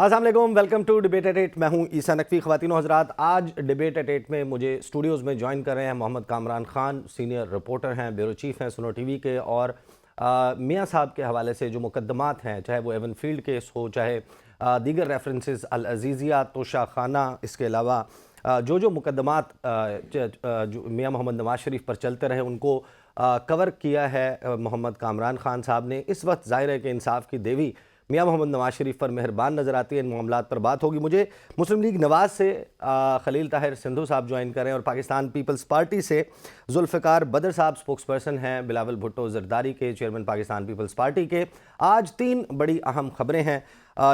अस्सलाम वालेकुम, welcome to debate eight 8। मैं हूं ईसा नकवी। ख़वातीन हज़रात, आज डिबेट एट 8 में मुझे स्टूडियोज़ में ज्वाइन कर रहे हैं मोहम्मद कामरान ख़ान, सीनियर रिपोर्टर हैं, ब्यूरो चीफ़ हैं सुनो टीवी के। और मियाँ साहब के हवाले से जो मुकदमात हैं, चाहे वो एवन फील्ड केस हो, चाहे दीगर रेफरेंसेस अल अज़ीज़िया, तोशा खाना, इसके अलावा जो मुकदमात जो मियाँ मोहम्मद नवाज़ शरीफ पर चलते रहे, उनको कवर किया है मोहम्मद कामरान ख़ान साहब ने। इस वक्त ज़ाहिर है कि इंसाफ की देवी मियाँ मोहम्मद नवाज़ शरीफ पर मेहरबान नज़र आती है। इन मामलात पर बात होगी। मुझे मुस्लिम लीग नवाज़ से खलील ताहिर सिंधु साहब ज्वाइन करें, और पाकिस्तान पीपल्स पार्टी से जुल्फ़िकार बदर साहब स्पोक्स पर्सन हैं, बिलावल भुट्टो ज़रदारी के चेयरमैन पाकिस्तान पीपल्स पार्टी के। आज 3 बड़ी अहम खबरें हैं।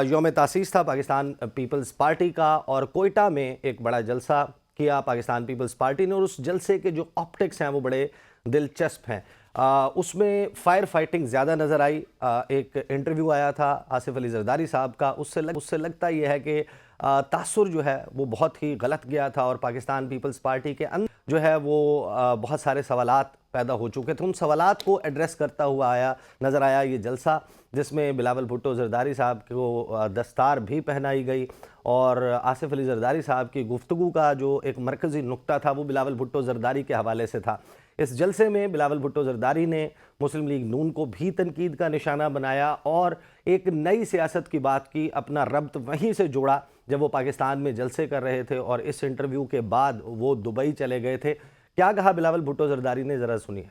यौम तासीस था पाकिस्तान पीपल्स पार्टी का, और कोयटा में एक बड़ा जलसा किया पाकिस्तान पीपल्स पार्टी ने, और उस जलसे के जो ऑप्टिक्स हैं वो बड़े दिलचस्प हैं। उसमें फायर फाइटिंग ज़्यादा नज़र आई। एक इंटरव्यू आया था आसिफ अली जरदारी साहब का, उससे लगता यह है कि तासुर जो है वो बहुत ही गलत गया था, और पाकिस्तान पीपल्स पार्टी के अंदर जो है वो बहुत सारे सवालात पैदा हो चुके थे। उन सवालात को एड्रेस करता हुआ नज़र आया ये जलसा, जिसमें बिलावल भुट्टो ज़रदारी साहब को दस्तार भी पहनाई गई, और आसिफ अली जरदारी साहब की गुफ्तगू का जो एक मरकज़ी नुक्ता था वो बिलावल भुट्टो ज़रदारी के हवाले से था। इस जलसे में बिलावल भुट्टो ज़रदारी ने मुस्लिम लीग नून को भी तनकीद का निशाना बनाया, और एक नई सियासत की बात की। अपना रब्त वहीं से जोड़ा जब वो पाकिस्तान में जलसे कर रहे थे, और इस इंटरव्यू के बाद वो दुबई चले गए थे। क्या कहा बिलावल भुट्टो ज़रदारी ने, ज़रा सुनिए।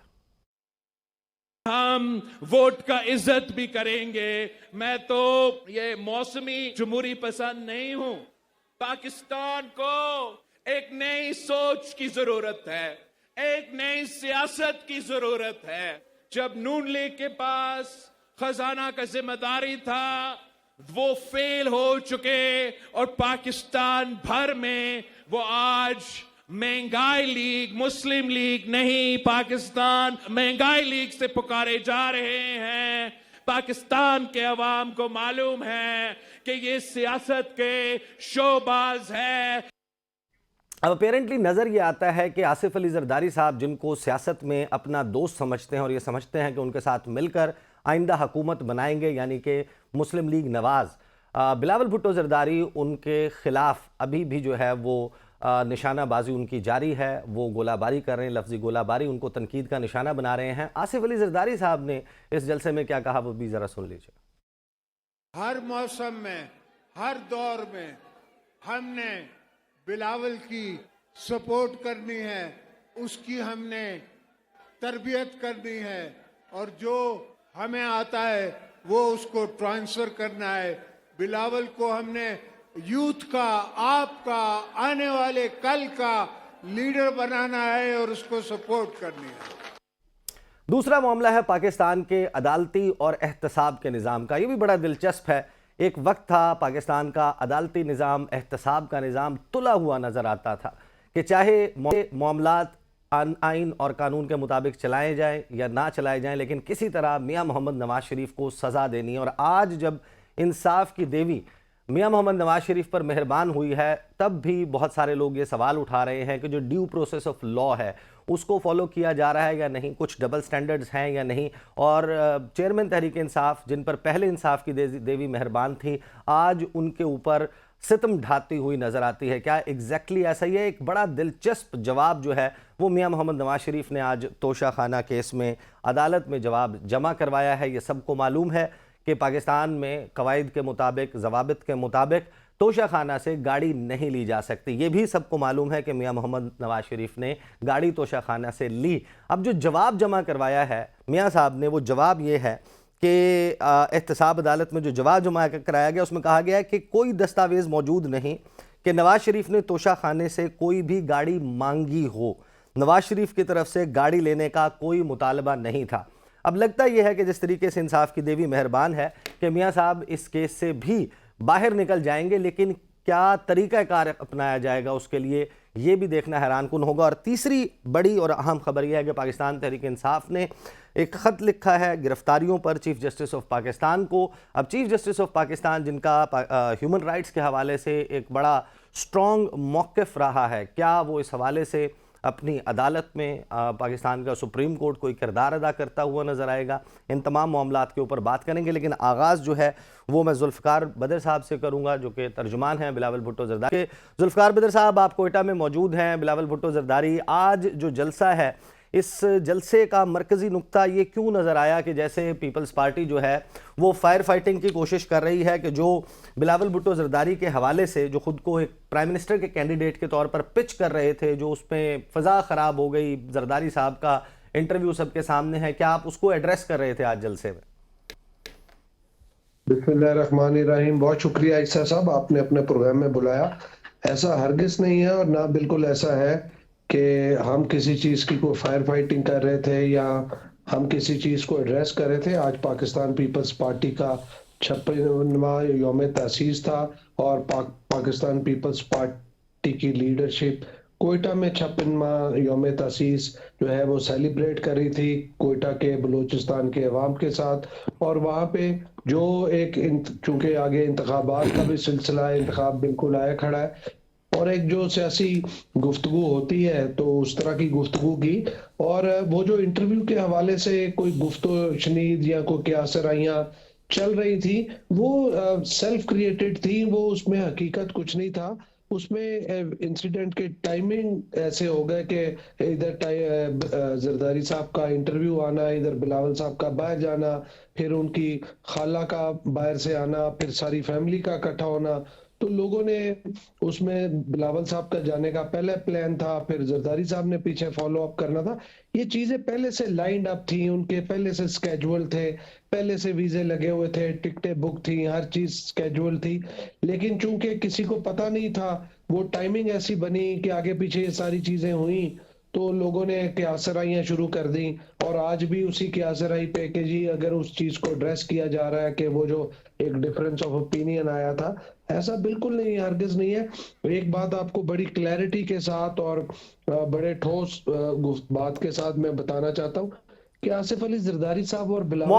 हम वोट का इज्जत भी करेंगे। मैं तो ये मौसमी जमहूरी पसंद नहीं हूं। पाकिस्तान को एक नई सोच की जरूरत है, एक नई सियासत की जरूरत है। जब नून लीग के पास खजाना का जिम्मेदारी था, वो फेल हो चुके, और पाकिस्तान भर में वो आज महंगाई लीग, मुस्लिम लीग नहीं, पाकिस्तान महंगाई लीग से पुकारे जा रहे हैं। पाकिस्तान के अवाम को मालूम है कि ये सियासत के शोबाज है। अब अपेरेंटली नज़र ये आता है कि आसिफ अली जरदारी साहब, जिनको सियासत में अपना दोस्त समझते हैं और ये समझते हैं कि उनके साथ मिलकर आइंदा हुकूमत बनाएंगे, यानी कि मुस्लिम लीग नवाज़, बिलावल भुट्टो ज़रदारी उनके ख़िलाफ़ अभी भी जो है वो निशानाबाजी उनकी जारी है। वो गोलाबारी कर रहे हैं, लफ्ज़ी गोलाबारी, उनको तनकीद का निशाना बना रहे हैं। आसिफ अली जरदारी साहब ने इस जलसे में क्या कहा वो भी ज़रा सुन लीजिए। हर मौसम में, हर दौर में हमने बिलावल की सपोर्ट करनी है, उसकी हमने तरबियत करनी है, और जो हमें आता है वो उसको ट्रांसफर करना है। बिलावल को हमने यूथ का, आपका, आने वाले कल का लीडर बनाना है, और उसको सपोर्ट करनी है। दूसरा मामला है पाकिस्तान के अदालती और एहतसाब के निज़ाम का। ये भी बड़ा दिलचस्प है। एक वक्त था पाकिस्तान का अदालती निज़ाम, एहतसाब का निज़ाम तुला हुआ नज़र आता था कि चाहे मामलात आइन और कानून के मुताबिक चलाए जाएं या ना चलाए जाएं, लेकिन किसी तरह मियाँ मोहम्मद नवाज़ शरीफ को सज़ा देनी है। और आज जब इंसाफ की देवी मियाँ मोहम्मद नवाज़ शरीफ पर मेहरबान हुई है, तब भी बहुत सारे लोग ये सवाल उठा रहे हैं कि जो ड्यू प्रोसेस ऑफ लॉ है उसको फॉलो किया जा रहा है या नहीं, कुछ डबल स्टैंडर्ड्स हैं या नहीं। और चेयरमैन तहरीक इंसाफ, जिन पर पहले इंसाफ की देवी मेहरबान थी, आज उनके ऊपर सितम ढाती हुई नज़र आती है। क्या एग्जैक्टली ऐसा ही है? एक बड़ा दिलचस्प जवाब जो है वो मियाँ मोहम्मद नवाज़ शरीफ ने आज तोशा खाना केस में अदालत में जवाब जमा करवाया है। ये सबको मालूम है कि पाकिस्तान में कवायद के मुताबिक, जवाबित के मुताबिक तोशा खाना से गाड़ी नहीं ली जा सकती। ये भी सबको मालूम है कि मियाँ मोहम्मद नवाज़ शरीफ ने गाड़ी तोशा खाना से ली। अब जो जवाब जमा करवाया है मियाँ साहब ने, वो जवाब ये है कि एहतसाब अदालत में जो जवाब जमा कराया गया उसमें कहा गया है कि कोई दस्तावेज़ मौजूद नहीं कि नवाज़ शरीफ ने तोशा खाने से कोई भी गाड़ी मांगी हो। नवाज़ शरीफ की तरफ से गाड़ी लेने का कोई मुतालबा नहीं था। अब लगता यह है कि जिस तरीके से इंसाफ की देवी मेहरबान है कि मियाँ साहब इस केस से भी बाहर निकल जाएंगे, लेकिन क्या तरीक़ाकार अपनाया जाएगा उसके लिए ये भी देखना हैरान कुन होगा। और तीसरी बड़ी और अहम खबर यह है कि पाकिस्तान तहरीक इंसाफ ने एक ख़त लिखा है गिरफ्तारियों पर चीफ़ जस्टिस ऑफ पाकिस्तान को। अब चीफ़ जस्टिस ऑफ पाकिस्तान, जिनका ह्यूमन राइट्स के हवाले से एक बड़ा स्ट्रॉन्ग मौक़िफ़ रहा है, क्या वो इस हवाले से अपनी अदालत में पाकिस्तान का सुप्रीम कोर्ट कोई किरदार अदा करता हुआ नज़र आएगा। इन तमाम मामलात के ऊपर बात करेंगे, लेकिन आगाज़ जो है वो मैं जुल्फ़िकार बदर साहब से करूँगा, जो कि तर्जुमान हैं बिलावल भुट्टो ज़रदारी। जुल्फ़िकार बदर साहब, आप कोयटा में मौजूद हैं। बिलावल भुट्टो ज़रदारी, आज जो जलसा है, इस जलसे का मरकज़ी नुक्ता ये क्यों नज़र आया कि जैसे पीपल्स पार्टी जो है वो फायर फाइटिंग की कोशिश कर रही है कि जो बिलावल भुट्टो ज़रदारी के हवाले से जो ख़ुद को एक प्राइम मिनिस्टर के कैंडिडेट के तौर पर पिच कर रहे थे, जो उसमें फ़ज़ा ख़राब हो गई, ज़रदारी साहब का इंटरव्यू सबके सामने है, क्या आप उसको एड्रेस कर रहे थे आज जलसे में? बिस्मिल्लाहिर्रहमानिर्रहीम। बहुत शुक्रिया ईसा साहब, आपने अपने प्रोग्राम में बुलाया। ऐसा हरगिज नहीं है और ना बिल्कुल ऐसा है कि हम किसी चीज की कोई फायर फाइटिंग कर रहे थे या हम किसी चीज को एड्रेस कर रहे थे। आज पाकिस्तान पीपल्स पार्टी का 56वां यौम तासीस था और पाकिस्तान पीपल्स पार्टी की लीडरशिप कोयटा में 56वां यौम तासीस जो है वो सेलिब्रेट कर रही थी कोयटा के बलूचिस्तान के अवाम के साथ। और वहाँ पे जो एक चूंकि आगे इंतखाबात का भी सिलसिला, इंतखाब बिल्कुल आया खड़ा है और एक जो सियासी गुफ्तगू होती है तो उस तरह की गुफ्तगू की। और वो जो इंटरव्यू के हवाले से कोई गुफ्तो शनीद या कोई क्यासराइयाँ चल रही थी वो सेल्फ क्रिएटेड थी, वो उसमें हकीकत कुछ नहीं था। उसमें इंसिडेंट के टाइमिंग ऐसे हो गए कि इधर जरदारी साहब का इंटरव्यू आना, इधर बिलावल साहब का बाहर जाना, फिर उनकी खाला का बाहर से आना, फिर सारी फैमिली का इकट्ठा होना। तो लोगों ने उसमें बिलावल साहब का जाने का पहले प्लान था, फिर जरदारी साहब ने पीछे फॉलो अप करना था। ये चीजें पहले से लाइंड अप थी, उनके पहले से स्केड्यूल थे, पहले से वीजे लगे हुए थे, टिकटें बुक थी, हर चीज स्केड्यूल थी। लेकिन चूंकि किसी को पता नहीं था, वो टाइमिंग ऐसी बनी कि आगे पीछे ये सारी चीजें हुई तो लोगों ने क्यासराइयाँ शुरू कर दी। और आज भी उसी क्यासराई पे कि जी अगर उस चीज को एड्रेस किया जा रहा है कि वो जो एक डिफरेंस ऑफ ओपिनियन आया था, ऐसा बिल्कुल नहीं, हरगिज नहीं है। एक बात आपको बड़ी क्लैरिटी के साथ और बड़े ठोस बात के साथ मैं बताना चाहता हूँ कि आसिफ अली जरदारी साहब और बिलावल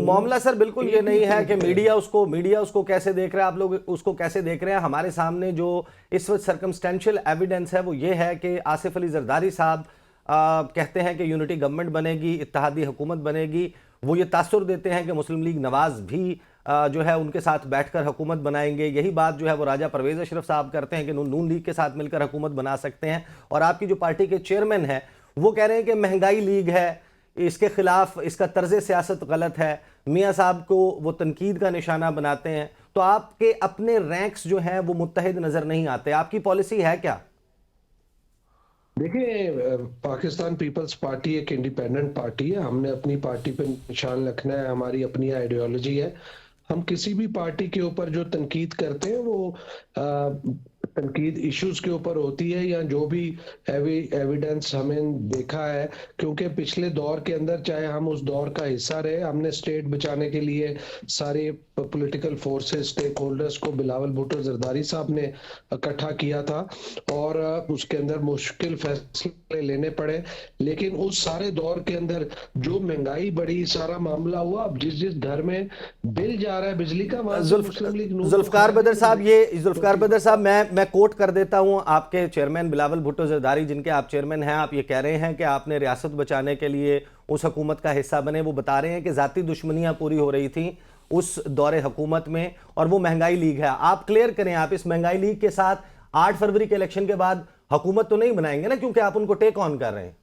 मामला सर बिल्कुल ये नहीं है कि मीडिया उसको कैसे देख रहा है, आप लोग उसको कैसे देख रहे हैं। हमारे सामने जो इस वक्त सर्कमस्टेंशियल एविडेंस है वो ये है कि आसिफ अली जरदारी साहब कहते हैं कि यूनिटी गवर्नमेंट बनेगी, इत्तेहादी हुकूमत बनेगी। वो ये तासुर देते हैं कि मुस्लिम लीग नवाज भी जो है उनके साथ बैठकर हुकूमत बनाएंगे। यही बात जो है वो राजा परवेज़ अशरफ साहब करते हैं कि नून लीग के साथ मिलकर हुकूमत बना सकते हैं। और आपकी जो पार्टी के चेयरमैन है वो कह रहे हैं कि महंगाई लीग है, इसके खिलाफ, इसका तर्ज सियासत गलत है। मियाँ साहब को वो तनकीद का निशाना बनाते हैं। तो आपके अपने रैंक्स जो हैं वो मुत्तहिद नजर नहीं आते, आपकी पॉलिसी है क्या? देखिए, पाकिस्तान पीपल्स पार्टी एक इंडिपेंडेंट पार्टी है। हमने अपनी पार्टी पे निशान रखना है, हमारी अपनी आइडियोलॉजी है। हम किसी भी पार्टी के ऊपर जो तनकीद करते हैं वो तनकीद इश्यूज के ऊपर होती है या जो भी एविडेंस हमें देखा है। क्योंकि पिछले दौर के अंदर, चाहे हम उस दौर का हिस्सा रहे, हमने स्टेट बचाने के लिए सारे पॉलिटिकल फोर्सेस, स्टेक होल्डर्स को बिलावल भुट्टो जरदारी साहब ने इकट्ठा किया था और उसके अंदर मुश्किल फैसले लेने पड़े। लेकिन उस सारे दौर के अंदर जो महंगाई बढ़ी, सारा मामला हुआ, अब जिस जिस घर में बिल जा रहा है बिजली का, वहां से मुस्लिम लीग जुल्फकार बदर साहब, मैं कोट कर देता हूं आपके चेयरमैन बिलावल भुट्टो जरदारी, जिनके आप चेयरमैन हैं। आप ये कह रहे हैं कि आपने रियासत बचाने के लिए उस हुकूमत का हिस्सा बने। वो बता रहे हैं कि जाती दुश्मनियां पूरी हो रही थी उस दौरे हुकूमत में और वो महंगाई लीग है। आप क्लियर करें, आप इस महंगाई लीग के साथ 8 फरवरी के इलेक्शन के बाद हुकूमत तो नहीं बनाएंगे ना, क्योंकि आप उनको टेक ऑन कर रहे हैं।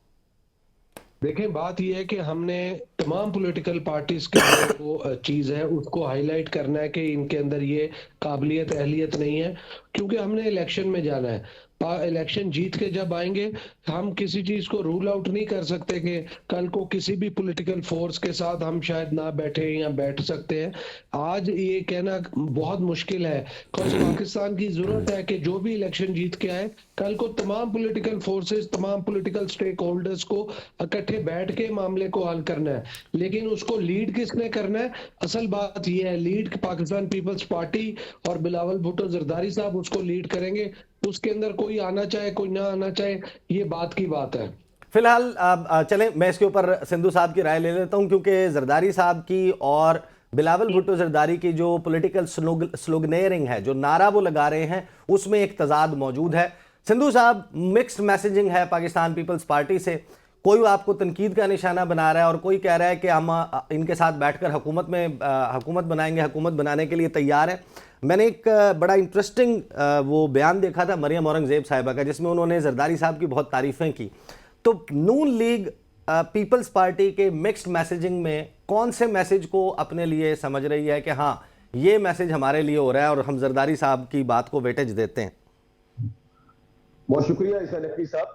देखें, बात यह है कि हमने तमाम पॉलिटिकल पार्टीज के जो चीज है उसको हाईलाइट करना है कि इनके अंदर ये काबिलियत, अहलियत नहीं है, क्योंकि हमने इलेक्शन में जाना है। इलेक्शन जीत के जब आएंगे, हम किसी चीज को रूल आउट नहीं कर सकते कि कल को किसी भी पॉलिटिकल फोर्स के साथ हम शायद ना बैठे या बैठ सकते हैं। आज ये कहना बहुत मुश्किल है। पाकिस्तान की जरूरत है कि जो भी इलेक्शन जीत के आए, कल को तमाम पॉलिटिकल फोर्सेस, तमाम पॉलिटिकल स्टेक होल्डर्स को इकट्ठे बैठ के मामले को हल करना है। लेकिन उसको लीड किसने करना है? असल बात यह है, लीड पाकिस्तान पीपल्स पार्टी और बिलावल भुट्टो जरदारी साहब उसको लीड करेंगे। उसके अंदर कोई आना चाहे कोई ना आना चाहे, ये बात की बात है। फिलहाल चलें, मैं इसके ऊपर सिंधु साहब की राय ले लेता हूं, क्योंकि जरदारी साहब की और बिलावल भुट्टो जरदारी की जो पॉलिटिकल स्लोगनेयरिंग है, जो नारा वो लगा रहे हैं, उसमें एक तजाद मौजूद है। सिंधु साहब, मिक्स्ड मैसेजिंग है पाकिस्तान पीपल्स पार्टी से। कोई आपको तनकीद का निशाना बना रहा है और कोई कह रहा है कि हम इनके साथ बैठकर हुकूमत बनाएंगे, हुकूमत बनाने के लिए तैयार है। मैंने एक बड़ा इंटरेस्टिंग वो बयान देखा था मरियम औरंगज़ेब साहिबा का, जिसमें उन्होंने जरदारी साहब की बहुत तारीफ़ें की। तो नून लीग पीपल्स पार्टी के मिक्स्ड मैसेजिंग में कौन से मैसेज को अपने लिए समझ रही है कि हाँ ये मैसेज हमारे लिए हो रहा है और हम जरदारी साहब की बात को वेटेज देते हैं? बहुत शुक्रिया ईसा नकवी साहब,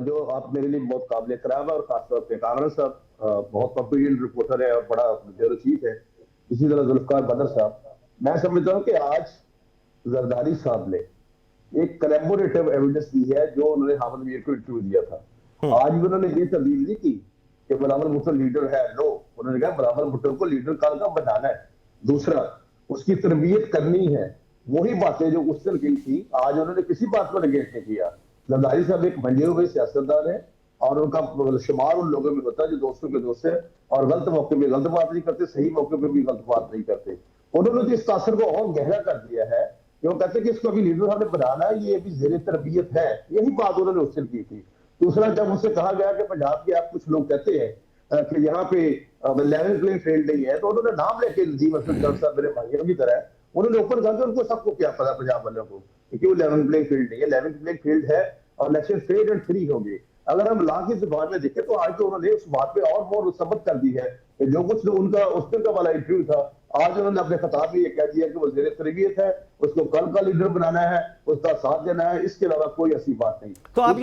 जो आप मेरे लिए बहुत काबिल एहतराम है, और खासतौर पर कामरान साहब बहुत कॉम्पिटेंट रिपोर्टर है और बड़ा ब्यूरो चीफ है। इसी तरह जुल्फकार बदर साहब। मैं समझता हूँ कि आज जरदारी साहब ने एक कोलैबोरेटिव एविडेंस दी है जो उन्होंने हामिद मीर को इंटरव्यू दिया था। आज भी उन्होंने ये तब्दील नहीं की कि बिलावल भुट्टो लीडर है। नो, उन्होंने कहा बिलावल भुट्टो को लीडर कल का बनाना है। दूसरा, उसकी तरबियत करनी है। वही बातें जो उस दिन की थी, आज उन्होंने किसी बात को नेगेट नहीं किया। जरदारी साहब एक मंजे हुए सियासतदान है और उनका शुमार उन लोगों में होता है जो दोस्तों के दोस्त है और गलत मौके में गलत बात नहीं करते, सही मौके पर भी गलत बात नहीं करते। उन्होंने तो इस तासर को और गहरा कर दिया है कि वो कहते हैं कि इसको अभी लीडर हमने बनाना है, ये अभी ज़ेरे तरबियत है। यही बात उन्होंने उस दिन की थी। दूसरा, जब उनसे कहा गया कि पंजाब के आप कुछ लोग कहते हैं कि यहाँ पे लेवल प्लेइंग फील्ड नहीं है, तो उन्होंने नाम लेके नजीम अरशद जट साहब मेरे भाइयों की तरह उन्होंने ऊपर कहा कि उनको सबको क्या पता पंजाब वालों को कि वो लेवल प्लेइंग फील्ड नहीं है। लेवल प्लेइंग फील्ड है और इलेक्शन फेयर एंड फ्री होंगे। अगर हम ला की जुबान में देखें तो आज तो उन्होंने उस बात पे और मोर सबत कर दी है कि जो कुछ उनका उस दिन का वाला इंटरव्यू था, आज उन्होंने अपने खिताब में ये कह दिया कि वो ज़ेरे तरबियत है, उसको कल का लीडर बनाना है, उसका साथ देना है, इसके अलावा कोई ऐसी बात नहीं। तो आप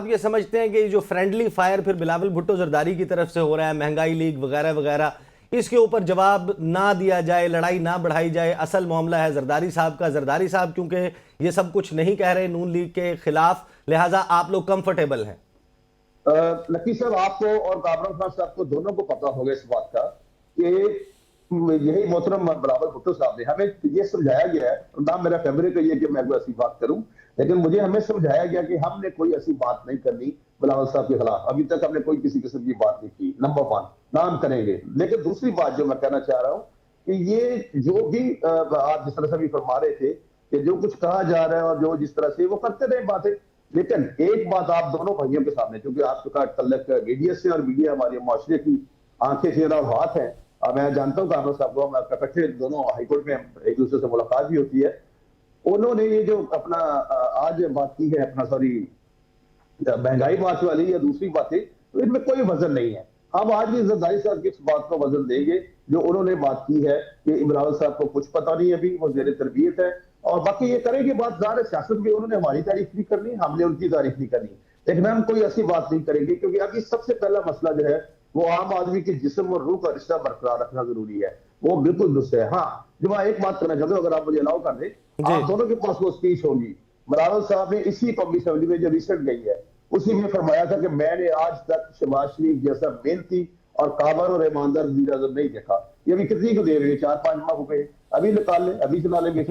ये समझते हैं कि जो फ्रेंडली फायर फिर बिलावल भुट्टो जरदारी की तरफ से हो रहा है, महंगाई लीग वगैरह वगैरह, इसके ऊपर जवाब ना दिया जाए, लड़ाई ना बढ़ाई जाए, असल मामला है जरदारी साहब का। जरदारी साहब क्योंकि ये सब कुछ नहीं कह रहे नून लीग के खिलाफ, लिहाजा आप लोग कंफर्टेबल हैं। लकी साहब, आपको और कामरान खान साहब को दोनों को पता होगा इस बात का कि यही मोहतरम बिलावल भुट्टो साहब ने हमें ये समझाया गया है, ना मेरा फेवरेट है ये कि मैं कोई ऐसी बात करूं, लेकिन मुझे हमें समझाया गया कि हमने कोई ऐसी बात नहीं करनी बिलावल साहब के खिलाफ। अभी तक हमने कोई किसी किस्म की बात नहीं की। नंबर 1, नाम करेंगे। लेकिन दूसरी बात जो मैं कहना चाह रहा हूं कि ये जो भी आप जिस तरह से भी फरमा रहे थे कि जो कुछ कहा जा रहा है और जो जिस तरह से वो करते रहे बातें, लेकिन एक बात आप दोनों भाइयों के सामने, क्योंकि आपका तल्लक मीडिया से और मीडिया हमारे माशरे की आंखें चेहरा और हाथ है, और मैं जानता हूँ कामरान साहब को, मैं इकट्ठे दोनों हाईकोर्ट में एक दूसरे से मुलाकात भी होती है। उन्होंने ये जो अपना आज बात की है, अपना सॉरी महंगाई बात वाली या दूसरी बातें, तो इनमें कोई वजन नहीं है। हम आज भी जरदारी साहब की इस बात को वजन देंगे जो उन्होंने बात की है कि बिलावल साहब को कुछ पता नहीं है, अभी वो ज़ेरे तरबियत है। और बाकी ये करेंगे बात, ज़ाहिर सियासत में उन्होंने हमारी तारीफ नहीं करनी, हमने उनकी तारीफ नहीं करनी, लेकिन हम कोई ऐसी बात नहीं करेंगे क्योंकि अभी सबसे पहला मसला जो है वो आम आदमी के जिस्म और रूह का रिश्ता बरकरार रखना जरूरी है। वो बिल्कुल दुरुस्त है। हाँ, जो मैं एक बात करना चाहता हूँ, अगर आप मुझे अलाउ कर दें, आप दोनों के पास वो स्पीच होगी। बिलावल साहब ने इसी पब्लिक असेंबली में जो रिसेंट गई है उसी में फरमाया था कि मैंने आज तक शहबाज शरीफ जैसा मेहनती और काबर और ईमानदार वज़ीर आज़म नहीं देखा। ये अभी कितनी को दे रही है, 4-5 माह हो गए, अभी निकाल ले, अभी चला लेंगे।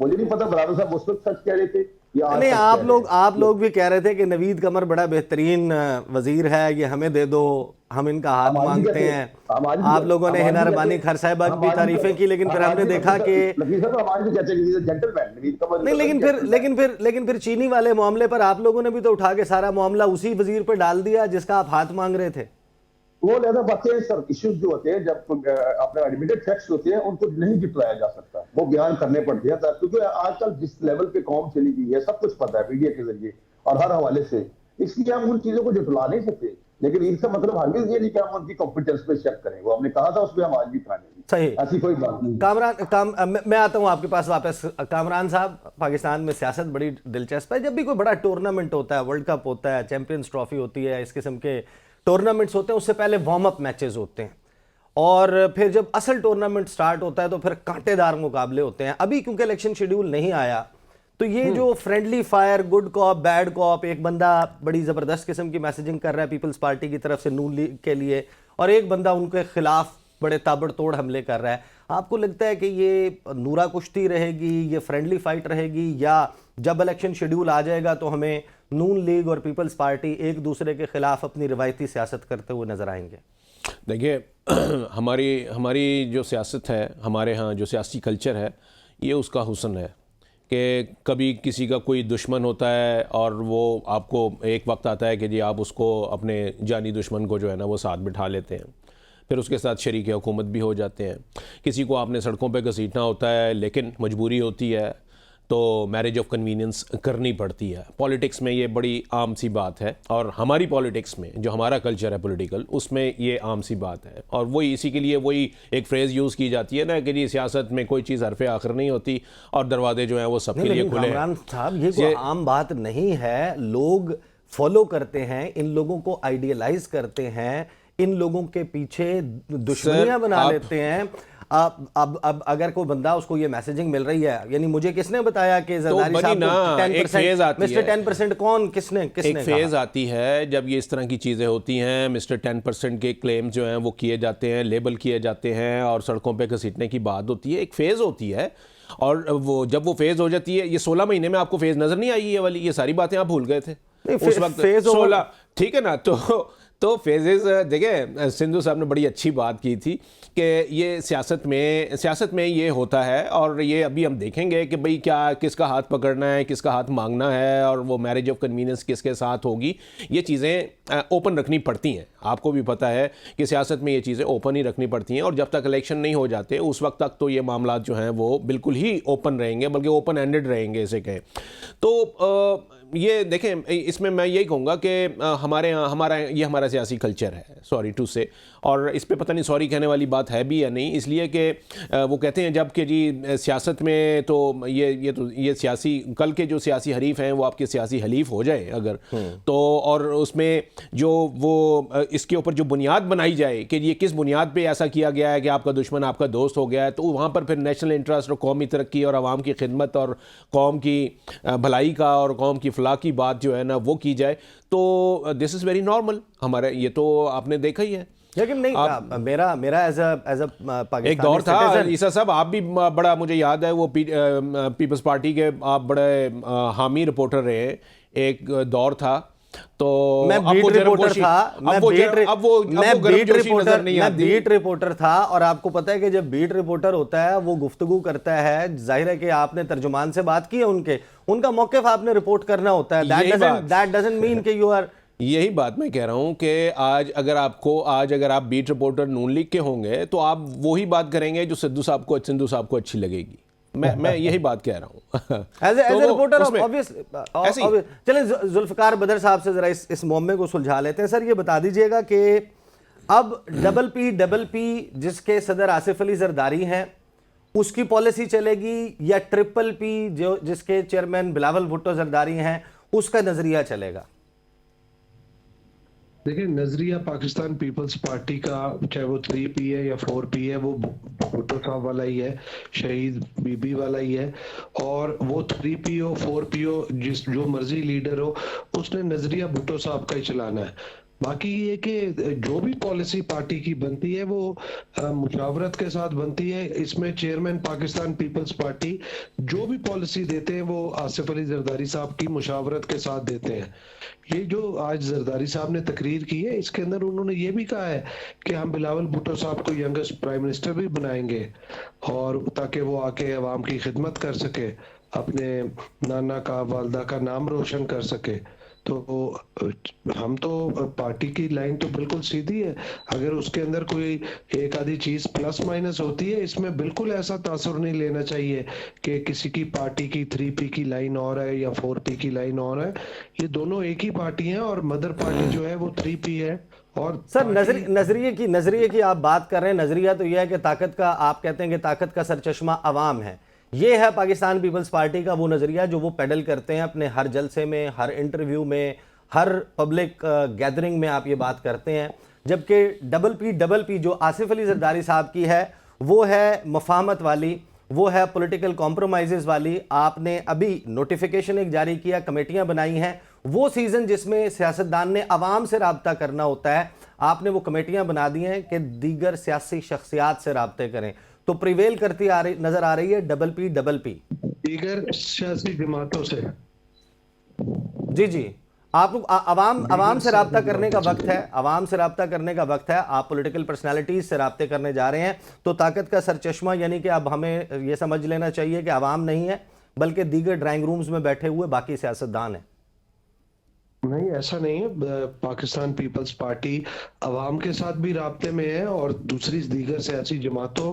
मुझे नहीं पता बिलावल साहब उस वक्त सच कह रहे थे या नहीं, आप लोग भी कह रहे थे कि नवीद कमर बड़ा बेहतरीन वजीर है, ये हमें दे दो, हम इनका हाथ मांगते हैं। आप लोगों ने हिना रबानी खर साहिबा की भी तारीफें की, लेकिन फिर हमने देखा कि नहीं, लेकिन फिर चीनी वाले मामले पर आप लोगों ने भी तो उठा के सारा मामला उसी वजीर पर डाल दिया जिसका आप हाथ मांग रहे थे। वो ज्यादा बातें सर, इश्यूज जो होते हैं जब अपने एडमिटेड फैक्ट्स होते हैं उनको नहीं जितलाया जा सकता, वो बयान करने पड़ते हैं, क्योंकि आजकल जिस लेवल पे कौम चली गई है सब कुछ पता है मीडिया के जरिए और हर हवाले से, इसलिए हम उन चीजों को जुटला नहीं सकते। लेकिन इसका मतलब हरगिज़ ये नहीं कि हम उनकी कॉम्पिटेंस पे शक करें, वो हमने कहा था उस पर हम आज भी ठानेंगे। सही, ऐसी कोई बात नहीं। मैं आता हूँ आपके पास वापस। कामरान साहब, पाकिस्तान में सियासत बड़ी दिलचस्प है। जब भी कोई बड़ा टूर्नामेंट होता है, वर्ल्ड कप होता है, चैंपियंस ट्रॉफी होती है, इस किस्म के टूर्नामेंट्स होते हैं, उससे पहले वार्म अप मैचेस होते हैं और फिर जब असल टूर्नामेंट स्टार्ट होता है तो फिर कांटेदार मुकाबले होते हैं। अभी क्योंकि इलेक्शन शेड्यूल नहीं आया तो ये जो friendly fire, good cop bad cop, एक बंदा बड़ी ज़बरदस्त किस्म की मैसेजिंग कर रहा है पीपल्स पार्टी की तरफ से नून लीग के लिए और एक बंदा उनके खिलाफ बड़े ताबड़तोड़ हमले कर रहा है, आपको लगता है कि ये नूरा कुश्ती रहेगी, ये फ्रेंडली फाइट रहेगी, या जब इलेक्शन शेड्यूल आ जाएगा तो हमें नून लीग और पीपल्स पार्टी एक दूसरे के खिलाफ अपनी रिवायती सियासत करते हुए नजर आएंगे? देखिए, हमारी जो सियासत है, हमारे यहाँ जो सियासी कल्चर है, ये उसका हुस्न है कि कभी किसी का कोई दुश्मन होता है और वो आपको एक वक्त आता है कि जी आप उसको अपने जानी दुश्मन को जो है ना वो साथ बिठा लेते हैं, फिर उसके साथ शरीक हुकूमत भी हो जाते हैं। किसी को आपने सड़कों पे घसीटना होता है लेकिन मजबूरी होती है तो मैरिज ऑफ कन्वीनियंस करनी पड़ती है। पॉलिटिक्स में ये बड़ी आम सी बात है और हमारी पॉलिटिक्स में जो हमारा कल्चर है पॉलिटिकल, उसमें ये आम सी बात है। और वही इसी के लिए वही एक फ्रेज़ यूज़ की जाती है ना कि जी सियासत में कोई चीज़ हरफ़े आखिर नहीं होती और दरवाजे जो हैं वो सबके लिए खुले हैं। कामरान साहब, ये कोई आम बात नहीं है। लोग फॉलो करते हैं, इन लोगों को आइडियलाइज करते हैं, इन लोगों के पीछे दुश्मनियां बना लेते हैं। अब अगर कोई बंदा उसको ये मैसेजिंग मिल रही है, यानी मुझे किसने बताया कि जरदारी साहब को 10%, मिस्टर 10% कौन, किसने एक फेज आती है जब ये इस तरह की चीज़ें होती हैं, मिस्टर 10% के क्लेम जो हैं वो किए जाते हैं, लेबल किए जाते हैं और सड़कों पे घसीटने की बात होती है। एक फेज़ होती है और वो जब वो फेज़ हो जाती है, ये 16 महीने में आपको फेज़ नज़र नहीं आई ये वाली, ये सारी बातें आप भूल गए थे उस वक्त। 16, ठीक है ना। तो फेजेस देखिए, सिंधु साहब ने बड़ी अच्छी बात की थी कि ये सियासत में ये होता है और ये अभी हम देखेंगे कि भाई क्या किसका हाथ पकड़ना है, किसका हाथ मांगना है और वो मैरिज ऑफ कन्वीनियंस किसके साथ होगी। ये चीज़ें ओपन रखनी पड़ती हैं, आपको भी पता है कि सियासत में ये चीज़ें ओपन ही रखनी पड़ती हैं और जब तक इलेक्शन नहीं हो जाते उस वक्त तक तो ये मामला जो हैं वो बिल्कुल ही ओपन रहेंगे, बल्कि ओपन एंडेड रहेंगे इसे कहें तो। ये देखें, इसमें मैं यही कहूँगा कि हमारे यहाँ हमारा सियासी कल्चर है, सॉरी टू से, और इस पे पता नहीं सॉरी कहने वाली बात है भी या नहीं, इसलिए कि वो कहते हैं जब कि जी सियासत में तो ये सियासी कल के जो सियासी हरीफ हैं वो आपके सियासी हलीफ हो जाए अगर तो, और उसमें जो वो इसके ऊपर जो बुनियाद बनाई जाए कि ये किस बुनियाद पे ऐसा किया गया है कि आपका दुश्मन आपका दोस्त हो गया है, तो वहाँ पर फिर नेशनल इंटरेस्ट और कौमी तरक्की और आवाम की खिदमत और कौम की भलाई का और कौम की फलाह की बात जो है ना वो की जाए, तो दिस इज़ वेरी नॉर्मल। हमारे ये तो आपने देखा ही है। लेकिन नहीं, मेरा एज अ पाकिस्तानी एक दौर था ईसा साहब, आप भी बड़ा, मुझे याद है वो पीपल्स पार्टी के आप बड़े हामी रिपोर्टर रहे, एक दौर था। तो मैं बीट रिपोर्टर था, मैं बीट रिपोर्टर था और आपको पता है कि जब बीट रिपोर्टर होता है वो गुफ्तगू करता है, जाहिर है कि आपने तर्जुमान से बात की है, उनका मौक़िफ़ आपने रिपोर्ट करना होता है। दैट डजंट मीन कि यू आर। यही बात मैं कह रहा हूं कि आज अगर आप बीट रिपोर्टर नून लीग के होंगे तो आप वही बात करेंगे जो सिंधु साहब को अच्छी लगेगी। मैं यही बात कह रहा हूं एज ए रिपोर्टर ऑब्वियसली। चलें जुल्फकार बदर साहब से जरा इस मोहम्मे को सुलझा लेते हैं। सर ये बता दीजिएगा कि अब डबल पी जिसके सदर आसिफ अली जरदारी हैं उसकी पॉलिसी चलेगी या ट्रिपल पी जो जिसके चेयरमैन बिलावल भुट्टो जरदारी हैं उसका नजरिया चलेगा? देखिए, नजरिया पाकिस्तान पीपल्स पार्टी का, चाहे वो 3P है या 4P है, वो भुट्टो साहब वाला ही है, शहीद बीबी वाला ही है। और वो 3P हो 4P हो, जो मर्जी लीडर हो, उसने नजरिया भुट्टो साहब का ही चलाना है। बाकी ये कि जो भी पॉलिसी पार्टी की बनती है वो मुशावरत के साथ बनती है। इसमें चेयरमैन पाकिस्तान पीपल्स पार्टी जो भी पॉलिसी देते हैं वो आसिफ अली जरदारी साहब की मुशावरत के साथ देते हैं। ये जो आज जरदारी साहब ने तकरीर की है इसके अंदर उन्होंने ये भी कहा है कि हम बिलावल भुट्टो साहब को यंगेस्ट प्राइम मिनिस्टर भी बनाएंगे और ताकि वो आके अवाम की खिदमत कर सके, अपने नाना का वालदा का नाम रोशन कर सके। तो हम तो पार्टी की लाइन तो बिल्कुल सीधी है। अगर उसके अंदर कोई एक आधी चीज प्लस माइनस होती है, इसमें बिल्कुल ऐसा तासुर नहीं लेना चाहिए कि किसी की पार्टी की 3P की लाइन और है या 4P की लाइन और है। ये दोनों एक ही पार्टी हैं और मदर पार्टी जो है वो 3P है। और सर नजरिए की आप बात कर रहे हैं, नजरिया तो यह है कि ताकत का, आप कहते हैं कि ताकत का सरचश्मा अवाम है। ये है पाकिस्तान पीपल्स पार्टी का वो नजरिया जो वो पेडल करते हैं अपने हर जलसे में, हर इंटरव्यू में, हर पब्लिक गैदरिंग में आप ये बात करते हैं। जबकि डबल पी जो आसिफ अली जरदारी साहब की है वो है मफाहमत वाली, वो है पॉलिटिकल कॉम्प्रोमाइज़ वाली। आपने अभी नोटिफिकेशन एक जारी किया, कमेटियां बनाई हैं, वो सीजन जिसमें सियासतदान ने अवाम से रब्ता करना होता है, आपने वो कमेटियां बना दी हैं कि दीगर सियासी शख्सियात से रब्ते करें। तो प्रिवेल करती नजर आ रही है डबल पी दीगर सियासी जमातों से। जी आप अवाम से रब्ता करने का वक्त है, अवाम से रब्ता करने का वक्त है। आप पॉलिटिकल पर्सनालिटीज से रब्ते करने जा रहे हैं, तो ताकत का सरचश्मा यानी कि अब हमें यह समझ लेना चाहिए कि अवाम नहीं है, बल्कि दीगर ड्राइंग रूम्स में बैठे हुए बाकी सियासतदान हैं? नहीं, ऐसा नहीं है। पाकिस्तान पीपल्स पार्टी अवाम के साथ भी राब्ते में है और दूसरी दीगर सियासी जमातों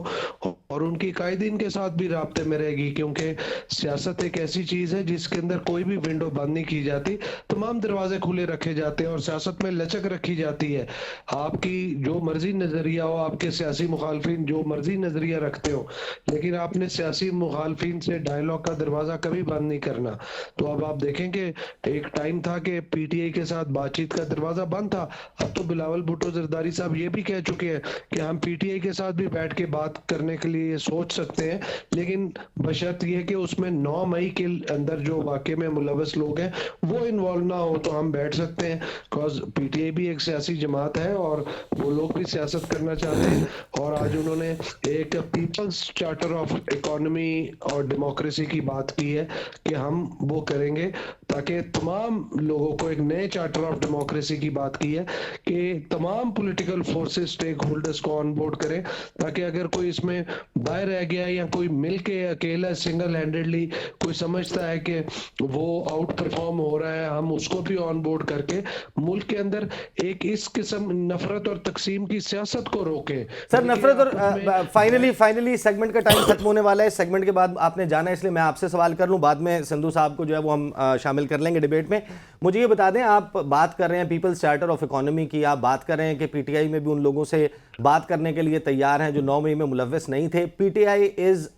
और उनकी कायदीन के साथ भी राब्ते में रहेगी, क्योंकि सियासत एक ऐसी चीज है जिसके अंदर कोई भी विंडो बंद नहीं की जाती, तमाम दरवाजे खुले रखे जाते हैं और सियासत में लचक रखी जाती है। आपकी जो मर्जी नजरिया हो, आपके सियासी मुखालफिन जो मर्जी नजरिया रखते हो, लेकिन आपने सियासी मुखालफिन से डायलॉग का दरवाजा कभी बंद नहीं करना। तो अब आप देखेंगे एक टाइम था कि पीटीआई के साथ बातचीत का दरवाजा बंद था, अब तो बिलावल भुट्टो जरदारी साहब ये भी कह चुके हैं कि हम पीटीआई के साथ भी बैठ के बात करने के लिए सोच सकते हैं, लेकिन बशर्त ये कि उसमें 9 मई के अंदर जो वाकये में मुलव्वस लोग हैं वो इन्वॉल्व ना हो तो हम बैठ सकते हैं। बिकॉज पीटीआई भी एक सियासी जमात है और वो लोग भी सियासत करना चाहते हैं और आज उन्होंने एक पीपल्स चार्टर ऑफ इकोनॉमी और डेमोक्रेसी की बात की है कि हम वो करेंगे, ताकि तमाम लोगों को एक नए चार्टर ऑफ डेमोक्रेसी की बात की है कि तमाम पॉलिटिकल फोर्सेस स्टेक होल्डर्स को ऑन बोर्ड करें, ताकि अगर कोई इसमें बाहर रह गया या कोई मिलके अकेला सिंगल हैंडेडली कोई समझता है कि वो आउट परफॉर्म हो रहा है, हम उसको भी ऑन बोर्ड करके मुल्क के अंदर एक इस किस्म नफरत और तकसीम की सियासत को रोके। सर, नफरत और फाइनली सेगमेंट का टाइम खत्म होने वाला है। सेगमेंट के बाद आपने जाना है, इसलिए मैं आपसे सवाल कर लूं, बाद में संधू साहब को जो है वो हम शामिल कर लेंगे डिबेट में। मुझे ये बता दें, आप बात कर रहे हैं पीपल्स चार्टर ऑफ इकोनॉमी की, आप बात कर रहे हैं कि पीटीआई में भी उन लोगों से बात करने के लिए तैयार हैं जो 9 मई में मुलव्वस नहीं थे। पीटीआई इज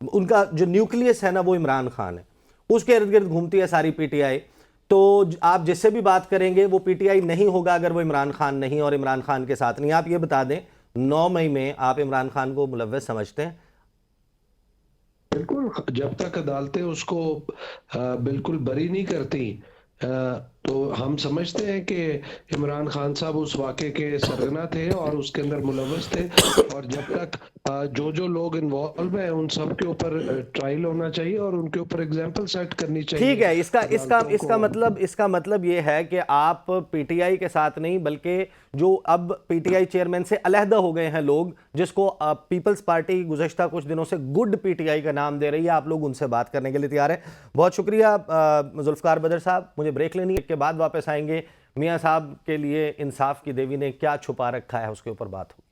उनका जो न्यूक्लियस है ना वो इमरान खान है, उसके इर्द गिर्द घूमती है सारी पीटीआई। तो आप जिससे भी बात करेंगे वो पीटीआई नहीं होगा अगर वो इमरान खान नहीं और इमरान खान के साथ नहीं। आप ये बता दें, 9 मई में आप इमरान खान को मुलव्वस समझते हैं? बिल्कुल, जब तक अदालतें उसको बिल्कुल बरी नहीं करती तो हम समझते हैं कि इमरान खान साहब उस वाक़े के सरगना थे और उसके अंदर मुलव्वस थे, और जब तक जो लोग इन्वॉल्व हैं उन सब के ऊपर ट्रायल होना चाहिए और उनके ऊपर एग्जाम्पल सेट करनी चाहिए। ठीक है, इसका मतलब ये है कि आप पीटीआई के साथ नहीं, बल्कि जो अब पीटीआई चेयरमैन से अलहदा हो गए हैं लोग, जिसको पीपल्स पार्टी गुज़श्ता कुछ दिनों से गुड पीटीआई का नाम दे रही है, आप लोग उनसे बात करने के लिए तैयार हैं। बहुत शुक्रिया जुल्फ़िकार बदर साहब, मुझे ब्रेक लेनी है, के बाद वापस आएंगे। मियां साहब के लिए इंसाफ की देवी ने क्या छुपा रखा है उसके ऊपर बात होगी।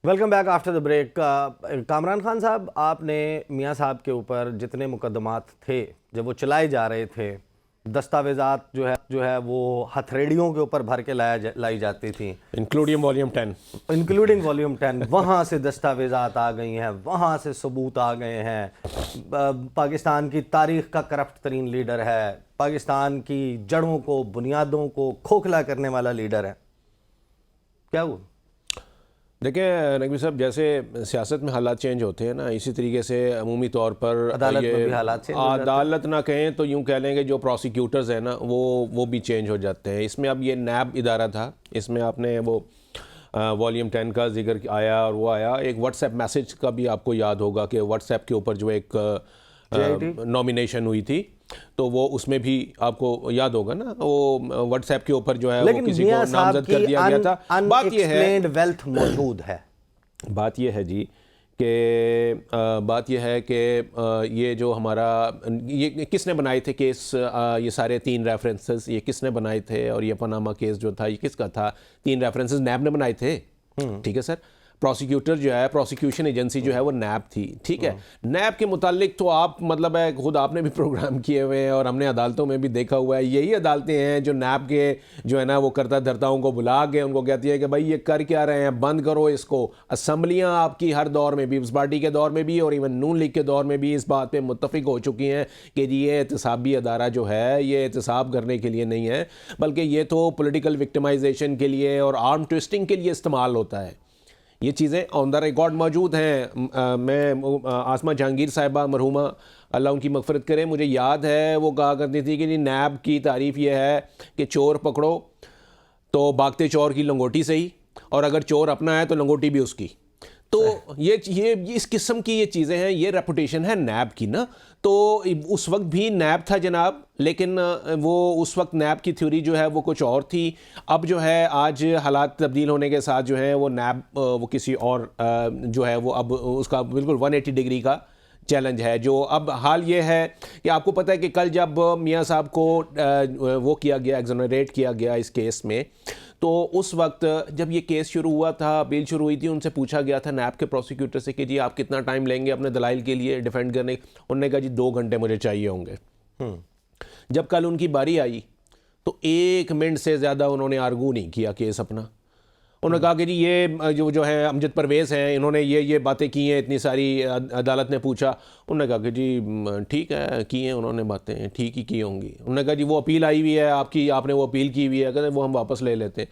Welcome back after the break. Kamran Khan साहब, आपने मियां साहब के ऊपर जितने मुकदमात थे जब वो चलाए जा रहे थे, दस्तावेज़ात जो है वो हथेलियों के ऊपर भर के लाई जाती थी, इंक्लूडिंग वॉल्यूम 10, वहाँ से दस्तावेज़ात आ गई हैं, वहाँ से सबूत आ गए हैं। पाकिस्तान की तारीख़ का करप्ट तरीन लीडर है, पाकिस्तान की जड़ों को, बुनियादों को खोखला करने वाला लीडर है। क्या हुआ? देखिए नकवी साहब, जैसे सियासत में हालात चेंज होते हैं ना, इसी तरीके से अमूमी तौर पर अदालत में भी हालात चेंज हो जाते हैं। अदालत ना कहें तो यूँ कह लेंगे जो प्रोसिक्यूटर्स हैं ना वो भी चेंज हो जाते हैं। इसमें अब ये नैब इदारा था, इसमें आपने वो वॉल्यूम 10 का जिक्र आया और वो आया, एक व्हाट्सएप मैसेज का भी आपको याद होगा कि व्हाट्सएप के ऊपर जो एक नॉमिनेशन हुई थी, तो वो उसमें भी आपको याद होगा ना, वो व्हाट्सएप के ऊपर जो है वो किसी को नामजद कर दिया गया था। बात ये है, वेल्थ मौजूद है। बात ये है जी कि बात यह है कि ये जो हमारा ये किसने बनाए थे केस, ये सारे 3 रेफरेंसेस ये किसने बनाए थे, और ये पनामा केस जो था ये किसका था? 3 रेफरेंसेस नैब ने बनाए थे। ठीक है सर, प्रोसिक्यूटर जो है, प्रोसिक्यूशन एजेंसी जो है वो नैब थी। ठीक है, नैब के मुतालिक तो आप मतलब है खुद आपने भी प्रोग्राम किए हुए हैं और हमने अदालतों में भी देखा हुआ है, यही अदालतें हैं जो नैब के जो है ना वो करता धरताओं को बुला के उनको कहती है कि भाई ये कर क्या रहे हैं, बंद करो इसको। असम्बलियाँ आपकी हर दौर में, पीपल्स पार्टी के दौर में भी और इवन नून लीग के दौर में भी इस बात पर मुत्तफिक हो चुकी हैं कि जी ये एहतसाबी अदारा जो है ये एहतसाब करने के लिए नहीं है, बल्कि ये तो पोलिटिकल विक्टिमाइजेशन के लिए और आर्म ट्विस्टिंग के लिए इस्तेमाल होता है। ये चीज़ें ऑन द रिकॉर्ड मौजूद हैं। मैं आसमा जहांगीर साहिबा मरहुमा, अल्लाह उनकी मगफरत करे, मुझे याद है वो कहा करती थी कि जी नैब की तारीफ़ ये है कि चोर पकड़ो तो भागते चोर की लंगोटी सही, और अगर चोर अपना है तो लंगोटी भी उसकी। तो ये इस किस्म की ये चीज़ें हैं, ये रेपुटेशन है नैब की ना। तो उस वक्त भी नैब था जनाब, लेकिन वो उस वक्त नैब की थ्योरी जो है वो कुछ और थी। अब जो है आज हालात तब्दील होने के साथ जो है वो नैब वो किसी और जो है वो अब उसका बिल्कुल 180 डिग्री का चैलेंज है। जो अब हाल ये है कि आपको पता है कि कल जब मियां साहब को वो किया गया, एग्जोनरेट किया गया इस केस में, तो उस वक्त जब ये केस शुरू हुआ था, अपील शुरू हुई थी, उनसे पूछा गया था नैब के प्रोसिक्यूटर से कि जी आप कितना टाइम लेंगे अपने दलाइल के लिए डिफेंड करने। उन्होंने कहा जी 2 घंटे मुझे चाहिए होंगे। जब कल उनकी बारी आई तो 1 मिनट से ज़्यादा उन्होंने आर्गू नहीं किया केस अपना। उन्होंने कहा कि जी ये जो है अमजद परवेज़ हैं, इन्होंने ये बातें की हैं इतनी सारी, अदालत ने पूछा। उन्होंने कहा कि जी ठीक है, की हैं उन्होंने बातें, ठीक ही की होंगी। उन्होंने कहा जी वो अपील आई हुई है आपकी, आपने वो अपील की हुई है, कहते वो हम वापस ले लेते हैं।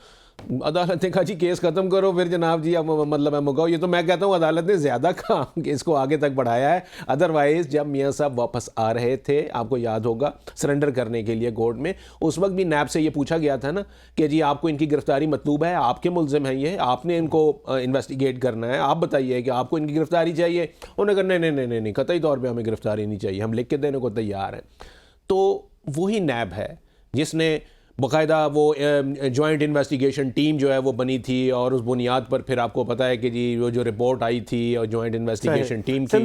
अदालत ने कहा जी केस ख़त्म करो फिर जनाब जी, अब मतलब है मुकाओ। ये तो मैं कहता हूँ अदालत ने ज़्यादा काम केस को आगे तक बढ़ाया है। अदरवाइज़ जब मियाँ साहब वापस आ रहे थे, आपको याद होगा, सरेंडर करने के लिए कोर्ट में, उस वक्त भी नैब से ये पूछा गया था ना कि जी आपको इनकी गिरफ्तारी मतलूब है, आपके मुलजिम हैं ये, आपने इनको इन्वेस्टिगेट करना है, आप बताइए कि आपको इनकी गिरफ्तारी चाहिए। उन्होंने कहा नहीं, कतई तौर पर हमें गिरफ्तारी नहीं चाहिए, हम लिख के देने को तैयार हैं। तो वही नैब है जिसने बाकायदा वो जॉइंट इन्वेस्टिगेशन टीम जो है वो बनी थी, और उस बुनियाद पर फिर आपको पता है कि जी वो जो रिपोर्ट आई थी और जॉइंट इन्वेस्टिगेशन टीम की।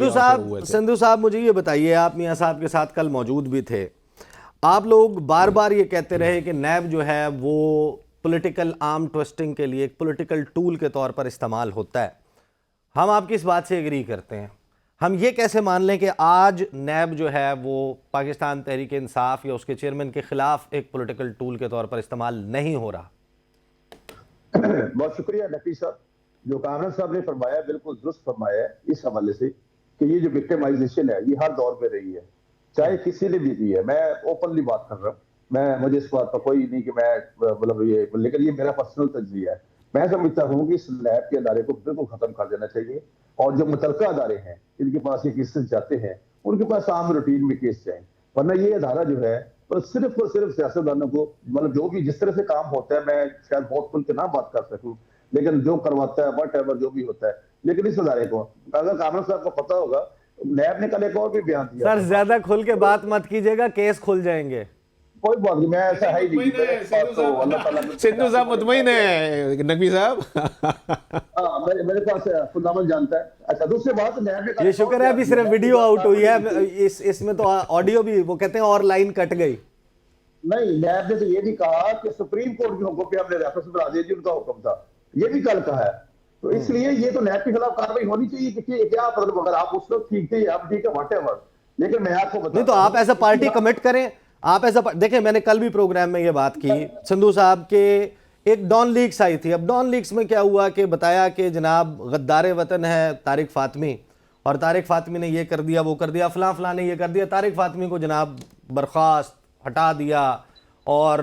संधू साहब मुझे ये बताइए, आप मियां साहब के साथ कल मौजूद भी थे, आप लोग बार बार ये कहते रहे कि नैब जो है वो पॉलिटिकल आर्म ट्विस्टिंग के लिए एक पॉलिटिकल टूल के तौर पर इस्तेमाल होता है। हम आपकी इस बात से एग्री करते हैं। हम ये कैसे मान लें कि आज नैब जो है वो पाकिस्तान तहरीक इंसाफ या उसके चेयरमैन के खिलाफ एक पॉलिटिकल टूल के तौर पर इस्तेमाल नहीं हो रहा? बहुत शुक्रिया नकवी साहब, जो कामरान साहब ने फरमाया बिल्कुल दुरुस्त फरमाया है इस हवाले से कि ये जो विक्टिमाइजेशन है ये हर दौर में रही है, चाहे किसी ने भी दी है। मैं ओपनली बात कर रहा हूँ, मुझे इस बात पर कोई नहीं कि मैं मतलब ये, लेकिन ये मेरा पर्सनल तजरिया है। मैं समझता हूँ कि इस नैब के अदारे को बिल्कुल खत्म कर देना चाहिए, और जो मुतलका अदारे हैं जिनके पास ये केसेस जाते हैं उनके पास आम रूटीन में केस जाए। वरना ये अदारा जो है और सिर्फ सियासतदानों को, मतलब जो भी जिस तरह से काम होता है, मैं शायद बहुत खुल के ना बात कर सकूं, लेकिन जो करवाता है वट एवर जो भी होता है, लेकिन इस अदारे को, अगर कामरान साहब को पता होगा, नैब ने कल एक और भी बयान दिया। सर ज्यादा खुल के बात मत कीजिएगा, केस खुल जाएंगे। कोई बात नहीं, मैं ऐसा है ही नहीं। सिद्धू साहब मुतमईन है नकवी साहब। मेरे पास फुंदामल जानता है। अच्छा, दूसरी बात, ये शुक्र है अभी सिर्फ वीडियो आउट हुई है, इसमें तो ऑडियो भी वो कहते हैं और लाइन कट गई। नहीं, नैब ने तो ये भी कहा कि सुप्रीम कोर्ट के हुक्म पे हमने रेफरेंस बना दिया जी, उनका हुक्म था, ये भी कल कहा है। तो इसलिए ये तो नैब के खिलाफ कार्रवाई होनी चाहिए कि क्या मतलब, अगर आप उस वक्त ठीक थे, आप ठीक है, व्हाटएवर। लेकिन मैं आपको बता, नहीं तो आप ऐसा पार्टी कमिट करें, आप ऐसा देखें। मैंने कल भी प्रोग्राम में ये बात की, संधू साहब के एक डॉन लीक्स आई थी। अब डॉन लीक्स में क्या हुआ कि बताया कि जनाब गद्दार वतन है तारिक फातमी, और तारिक फातमी ने ये कर दिया, वो कर दिया, फलां फलां ने ये कर दिया। तारिक फातमी को जनाब बर्खास्त, हटा दिया और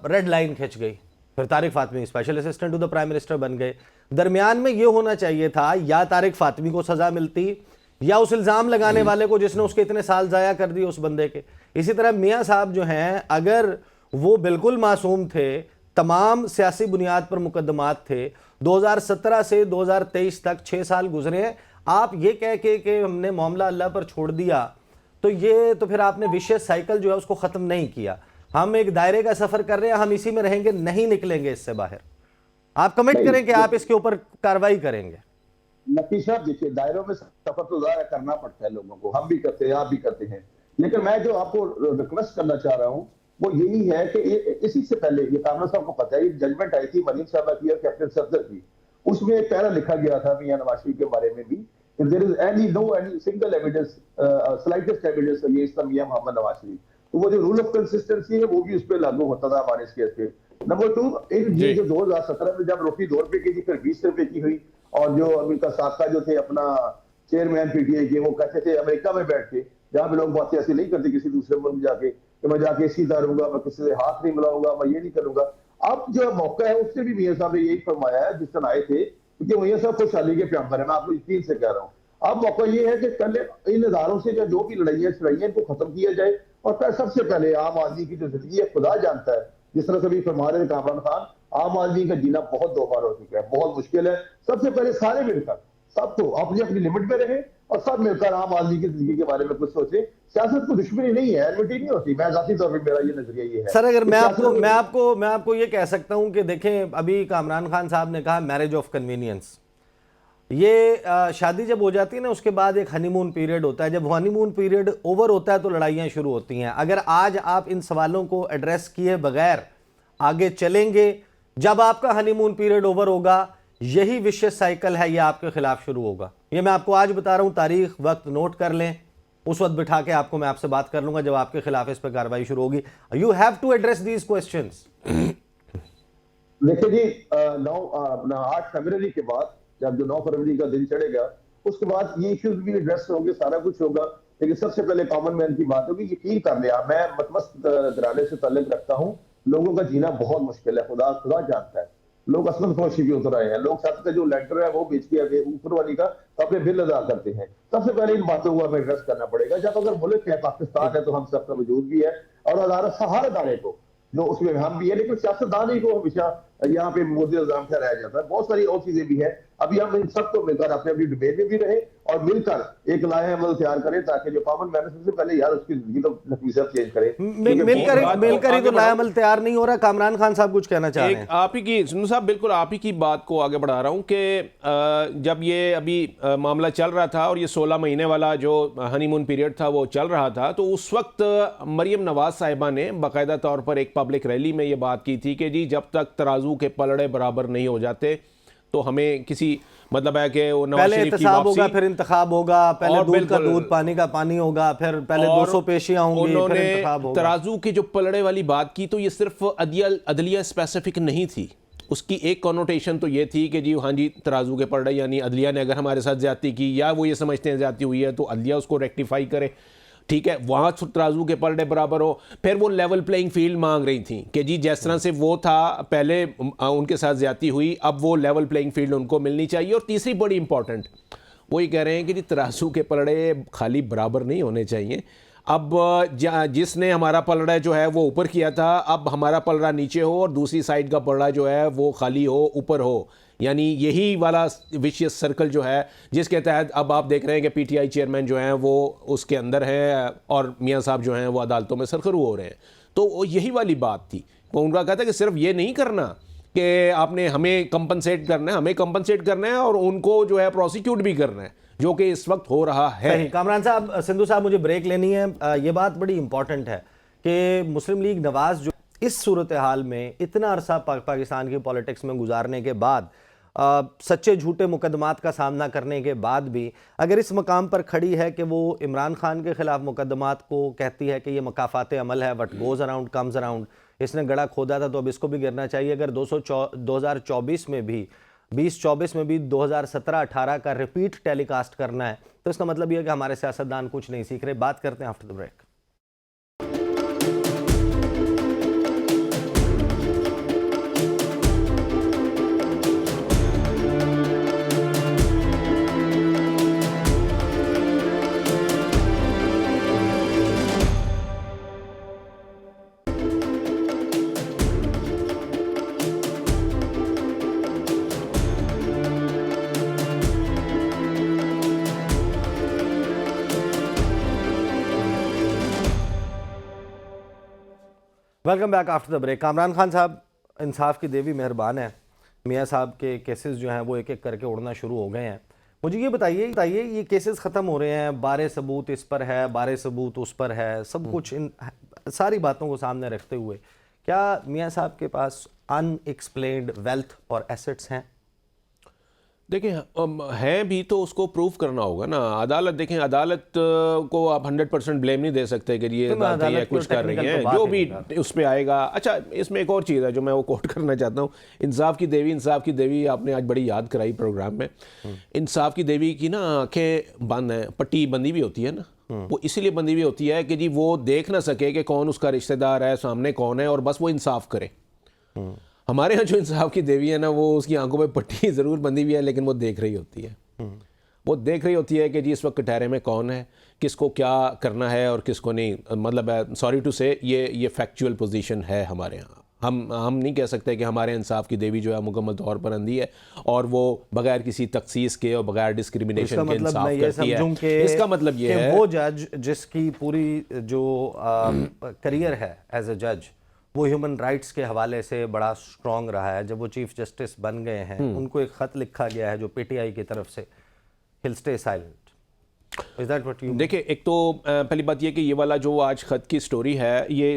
रेड लाइन खिंच गई। फिर Tariq Fatmi special assistant to the prime minister बन गए। दरमियान में ये होना चाहिए था, या तारिक फातमी को सजा मिलती या उस इल्ज़ाम लगाने वाले को जिसने उसके इतने साल ज़ाया कर दिए उस बंदे के। इसी तरह मियाँ साहब जो हैं, अगर वो बिल्कुल मासूम थे, तमाम सियासी बुनियाद पर मुकदमात थे, 2017 से 2023 तक 6 साल गुजरे हैं, आप ये कह के कि हमने मामला अल्लाह पर छोड़ दिया, तो ये तो फिर आपने विशेष साइकिल जो है उसको ख़त्म नहीं किया। हम एक दायरे का सफ़र कर रहे हैं, हम इसी में रहेंगे, नहीं निकलेंगे इससे बाहर। आप कमिट करें कि आप इसके ऊपर कार्रवाई करेंगे। नकीश साहब देखिए, दायरों में सफर तो ज़ाहिर करना पड़ता है लोगों को, हम भी करते हैं, आप भी करते हैं। लेकिन मैं जो आपको रिक्वेस्ट करना चाह रहा हूँ वो यही है कि इसी से पहले, ये कामरान साहब को पता है, ये जजमेंट आई थी मलिक साहब की और कैप्टन सफदर की, उसमें एक पैरा लिखा गया था मियां नवाज शरीफ के बारे में भी, there is any single evidence, slightest evidence against Mian Mohammad Nawaz Sharif. तो वो जो रूल ऑफ कंसिस्टेंसी है वो भी उस पर लागू होता था हमारे इस केस पे। नंबर 2, एक चीज जो 2017 में जब रोटी 2 रुपए की थी, फिर 20 रुपए की हुई, और जो अमेरिका साका जो थे अपना चेयरमैन पीटीआई के, वो कहते थे अमेरिका में बैठ के, जहाँ पे लोग बातें ऐसी नहीं करते किसी दूसरे मुल्क में जाके, कि मैं जाके सीधा रहूंगा, मैं किसी से हाथ नहीं मिलाऊंगा, मैं ये नहीं करूंगा। अब जो मौका है उससे भी मियां साहब ने यही फरमाया है जिस दिन आए थे क्योंकि वही सब खुशहाली के पैगंबर है, मैं आपको यकीन से कह रहा हूँ। अब मौका ये है कि पहले इन इदारों से जो भी लड़ाइयाँ छड़ाइयाँ इनको खत्म किया जाए, और फिर सबसे पहले आम आदमी की जो जिंदगी है खुदा जानता है, जिस तरह से भी फरमा रहे कामरान खान, आम आदमी का जीना बहुत दो बार हो चुका है, बहुत मुश्किल है। सबसे पहले सारे मिलकर, सब तो अपनी अपनी लिमिट में रहे और सब मिलकर आम आदमी की जिंदगी के बारे में कुछ सोचे। सियासत को दुश्मनी नहीं है, एनमिटी नहीं होती। मैं जाती तौर पर मेरा ये नजरिया ये है। सर, अगर कि मैं आपको ये कह सकता हूं कि देखें, अभी कामरान खान साहब ने कहा मैरिज ऑफ कन्वीनियंस, ये शादी जब हो जाती है ना, उसके बाद एक हनीमून पीरियड होता है। जब हनीमून पीरियड ओवर होता है तो लड़ाइयाँ शुरू होती हैं। अगर आज आप इन सवालों को एड्रेस किए बगैर आगे चलेंगे, जब आपका हनीमून पीरियड ओवर होगा, यही विशेष साइकिल है, ये आपके खिलाफ शुरू होगा। ये मैं आपको आज बता रहा हूँ, तारीख वक्त नोट कर लें, उस वक्त बिठा के मैं आपसे बात कर लूंगा जब आपके खिलाफ इस पर कार्रवाई शुरू होगी। You have to address these questions. देखिए जी, 8 फरवरी के बाद, जब जो 9 फरवरी का दिन चढ़ेगा, उसके बाद ये इश्यूज भी एड्रेस होंगे, सारा कुछ होगा। लेकिन सबसे पहले कॉमन मैन की बात होगी, यकीन कर लिया, मैं मतमस्त घराने से ताल्लुक रखता हूँ, लोगों का जीना बहुत मुश्किल है, खुदा जानता है। लोग असमत फरोशी भी उतर आए हैं, लोग छत का जो लेंटर है वो बेच के ऊपर वाली का अपने बिल अदा करते हैं। सबसे पहले इन बातों को हमें एड्रेस करना पड़ेगा। जब अगर मुल्क है, पाकिस्तान है, तो हम सबका वजूद भी है, और हर अदारे को जो उसमें हम भी है, लेकिन सियासतदान ही को हमेशा यहाँ पे मोदी इल्जाम ठहराया जाता है। बहुत सारी और चीजें भी है। अभी हम इन सबको मिलकर अपने अपनी डिबेट में भी रहे और मिलकर एक लाए अमल तैयार करें, ताकि जो कॉमन मैन सबसे पहले यार उसकी जिंदगी तो नकवी साहब चेंज करें। मिलकर ही तो नया अमल तैयार नहीं हो रहा। कामरान खान साहब कुछ कहना चाह रहे हैं? आप ही की सुनो साहब, बिल्कुल आप ही की बात को आगे बढ़ा रहा हूं कि जब ये अभी मामला चल रहा था और ये 16 महीने वाला जो हनीमून पीरियड था वो चल रहा था, तो उस वक्त मरियम नवाज साहिबा ने बाकायदा तौर पर एक पब्लिक रैली में ये बात की थी कि जी जब तक तराजू के पलड़े बराबर नहीं हो जाते तो हमें किसी मतलब है कि वो नवाज शरीफ की वापसी, होगा, फिर इंतखाब होगा, पहले दूध का दूध, पानी का पानी होगा, फिर पहले 200 पेशियां होंगी, फिर इंतखाब होगा। तराजू की जो पलड़े वाली बात की, तो ये सिर्फ अदलिया स्पेसिफिक नहीं थी। उसकी एक कॉनोटेशन तो ये थी कि जी हाँ जी, तराजू के पलड़े यानी अदलिया ने अगर हमारे साथ ज्यादती की या वो ये समझते हैं ज्यादती हुई है तो अदलिया उसको रेक्टिफाई करे, ठीक है, वहां तराजू के पलड़े बराबर हो। फिर वो लेवल प्लेइंग फील्ड मांग रही थी कि जी जिस तरह से वो था पहले उनके साथ ज्यादती हुई, अब वो लेवल प्लेइंग फील्ड उनको मिलनी चाहिए। और तीसरी बड़ी इंपॉर्टेंट वो ये कह रहे हैं कि जी तराजू के पलड़े खाली बराबर नहीं होने चाहिए। अब जिसने हमारा पलड़ा जो है वो ऊपर किया था, अब हमारा पलड़ा नीचे हो और दूसरी साइड का पलड़ा जो है वो खाली हो, ऊपर हो। यानी यही वाला विशियस सर्कल जो है जिसके तहत अब आप देख रहे हैं कि पीटीआई चेयरमैन जो हैं वो उसके अंदर हैं और मियां साहब जो हैं वो अदालतों में सरखरू हो रहे हैं। तो यही वाली बात थी। वो उनका कहता है कि सिर्फ ये नहीं करना कि आपने हमें कंपनसेट करना है, हमें कंपनसेट करना है और उनको जो है प्रोसिक्यूट भी करना है, जो कि इस वक्त हो रहा है। कामरान साहब, सिंधु साहब, मुझे ब्रेक लेनी है। ये बात बड़ी इंपॉर्टेंट है कि मुस्लिम लीग नवाज जो इस सूरत हाल में इतना अरसा पाकिस्तान की पॉलिटिक्स में गुजारने के बाद, सच्चे झूठे मुकदमात का सामना करने के बाद भी अगर इस मकाम पर खड़ी है कि वो इमरान खान के खिलाफ मुकदमात को कहती है कि ये मकाफात अमल है, what goes around comes around, इसने गड़ा खोदा था तो अब इसको भी गिरना चाहिए। अगर 2024 में भी 2024 में भी 2017-18 का रिपीट टेलीकास्ट करना है तो इसका मतलब यह है कि हमारे सियासतदान कुछ नहीं सीख रहे। बात करते हैं after the break. Welcome back after the break. Kamran Khan साहब इंसाफ की देवी मेहरबान है, मियाँ साहब के केसेस जो हैं वो एक एक करके उड़ना शुरू हो गए हैं। मुझे ये बताइए ये केसेस ख़त्म हो रहे हैं, 12 सबूत इस पर है, 12 सबूत उस पर है, सब कुछ इन सारी बातों को सामने रखते हुए क्या मियाँ साहब के पास अनएक्सप्लेन्ड वेल्थ और एसेट्स हैं? देखें हैं भी तो उसको प्रूफ करना होगा ना। अदालत देखें, अदालत को आप 100% ब्लेम नहीं दे सकते कि ये अदालत कुछ कर रही है, जो भी उस पर आएगा। अच्छा, इसमें एक और चीज़ है जो मैं वो कोट करना चाहता हूँ। इंसाफ की देवी आपने आज बड़ी याद कराई प्रोग्राम में। इंसाफ की देवी की ना आंखें बंद हैं, पट्टी बंदी भी होती है ना, वो इसीलिए बंदी भी होती है कि जी वो देख ना सके कि कौन उसका रिश्तेदार है, सामने कौन है, और बस वो इंसाफ करे। हमारे यहाँ जो इंसाफ की देवी है ना, वो उसकी आंखों पे पट्टी ज़रूर बंधी हुई है, लेकिन वो देख रही होती है। वो देख रही होती है कि जी इस वक्त कटहरे में कौन है, किसको क्या करना है और किसको नहीं। मतलब सॉरी टू से ये फैक्चुअल पोजीशन है हमारे यहाँ। हम नहीं कह सकते कि हमारे इंसाफ की देवी जो है मुकम्मल तौर पर अंधी है और वो बगैर किसी तखसीस के और बगैर डिस्क्रिमिनेशन के इंसाफ करती है। इसका मतलब ये है वो जज जिसकी पूरी जो करियर है एज ए जज वो ह्यूमन राइट्स के हवाले से बड़ा स्ट्रॉन्ग रहा है, जब वो चीफ जस्टिस बन गए हैं उनको एक खत लिखा गया है जो पीटीआई की तरफ से, he'll stay silent. Is that what you? देखिए, एक तो पहली बात ये कि ये वाला जो आज ख़त की स्टोरी है, ये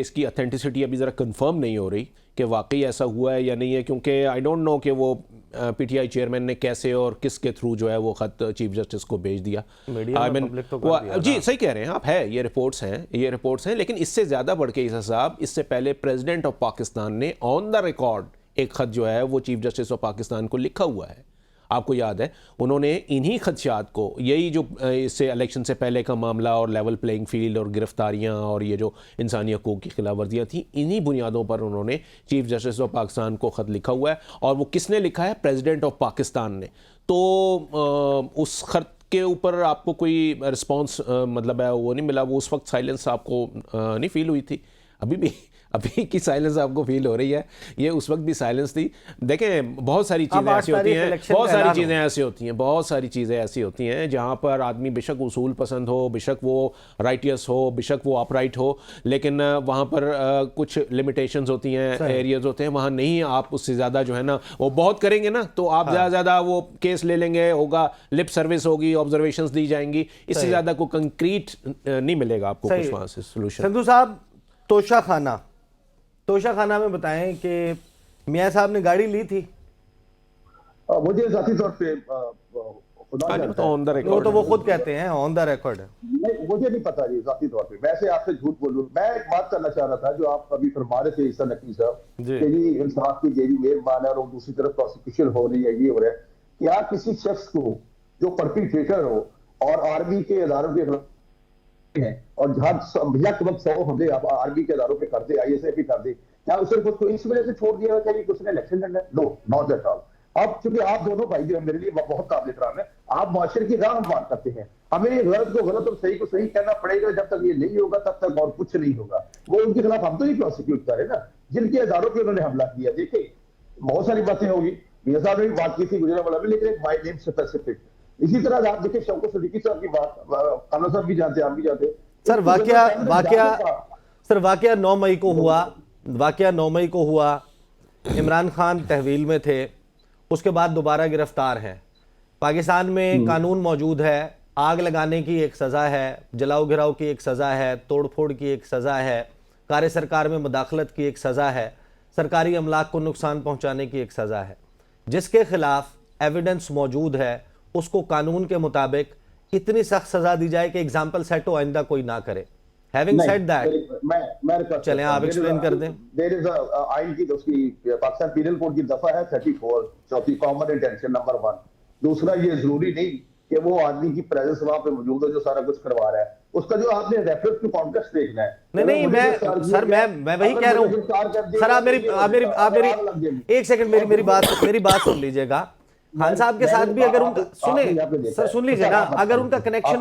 इसकी अथेंटिसिटी अभी ज़रा कंफर्म नहीं हो रही कि वाकई ऐसा हुआ है या नहीं है, क्योंकि आई डोंट नो कि वो पीटीआई चेयरमैन ने कैसे और किसके थ्रू जो है वो ख़त चीफ जस्टिस को भेज दिया। मीडिया में पब्लिक तो कर दिया जी सही कह रहे हैं आप, है ये रिपोर्ट्स हैं, लेकिन इससे ज़्यादा बढ़ के ईसा साहब, इससे पहले प्रेसिडेंट ऑफ पाकिस्तान ने ऑन द रिकॉर्ड एक ख़त जो है वो चीफ जस्टिस ऑफ पाकिस्तान को लिखा हुआ है। आपको याद है उन्होंने इन्हीं खदशात को, यही जो इससे इलेक्शन से पहले का मामला और लेवल प्लेइंग फील्ड और गिरफ्तारियां और ये जो इंसानी हकूक़ की खिलाफ वर्जियाँ थी, इन्हीं बुनियादों पर उन्होंने चीफ जस्टिस ऑफ पाकिस्तान को ख़त लिखा हुआ है। और वो किसने लिखा है? प्रेसिडेंट ऑफ पाकिस्तान ने। तो उस खत के ऊपर आपको कोई रिस्पॉन्स मतलब है वो नहीं मिला? वो उस वक्त साइलेंस आपको नहीं फील हुई थी? अभी की साइलेंस आपको फील हो रही है, ये उस वक्त भी साइलेंस थी। देखें, बहुत सारी चीज़ें ऐसी होती हैं, बहुत सारी चीज़ें ऐसी होती हैं जहाँ पर आदमी बेशक उसूल पसंद हो, बेशक वो राइटियस हो, बेशक वो अपराइट हो, लेकिन वहाँ पर कुछ लिमिटेशंस होती हैं, एरियाज होते हैं, वहाँ नहीं आप उससे ज़्यादा जो है ना, वो बहुत करेंगे ना तो आप ज़्यादा वो केस ले लेंगे, होगा लिप सर्विस होगी, ऑब्जर्वेशंस दी जाएंगी, इससे ज़्यादा कोई कंक्रीट नहीं मिलेगा आपको कुछ वहाँ से सोल्यूशन। संधू साहब, तोशा खाना में बताएं कि मियाँ साहब ने गाड़ी ली थी? मुझे जाती तौर पे ऑन द रिकॉर्ड, वो तो वो खुद कहते हैं ऑन द रिकॉर्ड है। मुझे नहीं पता जी जाती तौर पे, वैसे आपसे झूठ बोलूं। मैं एक बात करना चाह रहा था जो आप अभी फरमा रहे थे ईसा नकवी साहब कि जी इंसाफ की जेरी मेहरबान है और दूसरी तरफ प्रोसिक्यूशन हो रही है, ये हो रहा है। क्या किसी शख्स को जो परपिट्रेटर हो और आर्मी के इदारों के हैं और जहां यक वक्त 100 हमले आर्मी के इदारों पे कर दे, आईएसआई पे कर दे, क्या उसे को इस वजह से छोड़ दिया चाहिए कि उसने इलेक्शन लड़ना? No, not that all. अब चूंकि आप दोनों भाई जो मेरे लिए बहुत काबिल एहतराम है, आप माशरे की राह हमवार करते हैं, हमें गलत को गलत और सही को सही कहना पड़ेगा। जब तक ये नहीं होगा तब तक और कुछ नहीं होगा। वो उनके खिलाफ हम तो नहीं प्रोसिक्यूट कर रहे ना, जिनके इदारों पे उन्होंने हमला किया। देखिए, बहुत सारी बातें होगी, मियां साहब ने भी बात की थी गुजरावाला में, लेकिन एक माय नेम स्पेसिफिक। इसी तरह आप देखिए शौकत सिद्दीकी साहब की बात, कामरा साहब भी जानते हैं, आप भी जानते हैं। सर वाकया 9 मई को हुआ, इमरान खान तहवील में थे, उसके बाद दोबारा गिरफ्तार हैं। पाकिस्तान में कानून मौजूद है, आग लगाने की एक सज़ा है, जलाओ गिराओ की एक सज़ा है, तोड़फोड़ की एक सज़ा है, कार्य सरकार में मुदाखलत की एक सज़ा है, सरकारी अमलाक को नुकसान पहुंचाने की एक सज़ा है। जिसके खिलाफ एविडेंस मौजूद है उसको कानून के मुताबिक इतनी सख्त सजा दी जाए कि एग्जाम्पल सेट हो, आइंदा कोई ना करे। Having said that, चलें आप एक्सप्लेन कर दें। There is a आइन की उसकी पाकिस्तान पीनल कोड की दफा है 34, चौथी कॉमन इंटेंशन नंबर 1। दूसरा, ये जरूरी नहीं कि वो आदमी की प्रेजेंस वहां पे मौजूद हो जो सारा कुछ करवा रहा है। उसका जो आपने रेफरेंस टू कॉन्टेक्स्ट देखना है। नहीं, मैं वही कह रहा हूँ सर। आप मेरी एक सेकंड मेरी बात सुन लीजिएगा। खान साहब के साथ भी अगर उनका सुन लीजिए ना, अगर उनका कनेक्शन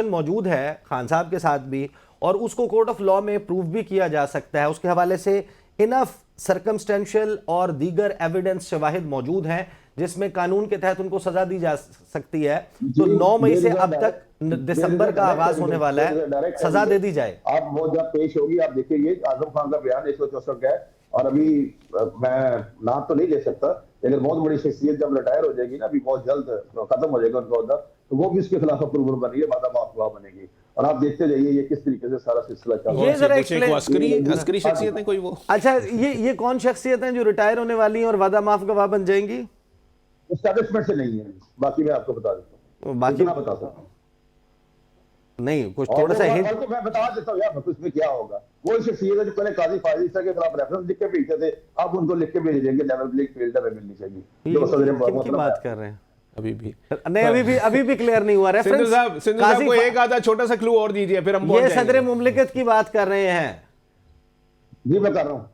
मौजूद है, खान साहब के साथ भी, और उसको कोर्ट ऑफ लॉ में प्रूव भी किया जा सकता है, उसके हवाले से इनफ सर्कमस्टेंशियल और दीगर एविडेंस शवाहिद मौजूद हैं जिसमें कानून के तहत उनको सजा दी जा सकती है। तो 9 मई से अब तक दिसंबर का आगाज होने वाला है, सजा दे दी जाए। अब वो जब पेश होगी, आप देखिए, ये आजम खान का बयान 164 का है, और अभी मैं नाम तो नहीं ले सकता, लेकिन बहुत बड़ी शख्सियत जब रिटायर हो जाएगी ना, अभी बहुत जल्द खत्म हो जाएगा उनका ओहदा, तो वो भी इसके खिलाफ अप्रूवल बनी है, वादा माफुआ बनेगी। और आप देखते जाइए ये किस तरीके से सारा सिलसिला चल रहा है। ये जरा एक्सप्लेन, अस्करी शख्सियत है कोई वो? अच्छा, ये कौन शख्सियत हैं जो रिटायर होने वाली हैं और वादा माफ गवाह बन जाएंगी? एस्टैब्लिशमेंट से नहीं है, बाकी मैं आपको बता देता हूँ, बाकी मैं बता सकता हूँ। नहीं, कुछ थोड़ा सा हिंट तो मैं बता देता हूँ यार, इसमें क्या होगा। वो शख्सियत है जो पहले काजी फाजिल साहब के खिलाफ रेफरेंस लिख के भेजते थे, अब उनको लिख के भेज देंगे, लेवल प्लेइंग फील्ड में मिलनी चाहिए। जो सदर किनकी बात कर रहे हैं? अभी भी क्लियर नहीं हुआ रेफरेंस। सिंधु साहब को एक आधा छोटा सा क्लू और दीजिए, फिर हम ये सदर मुमलिकत की बात कर रहे हैं। जी मैं कर रहा हूँ।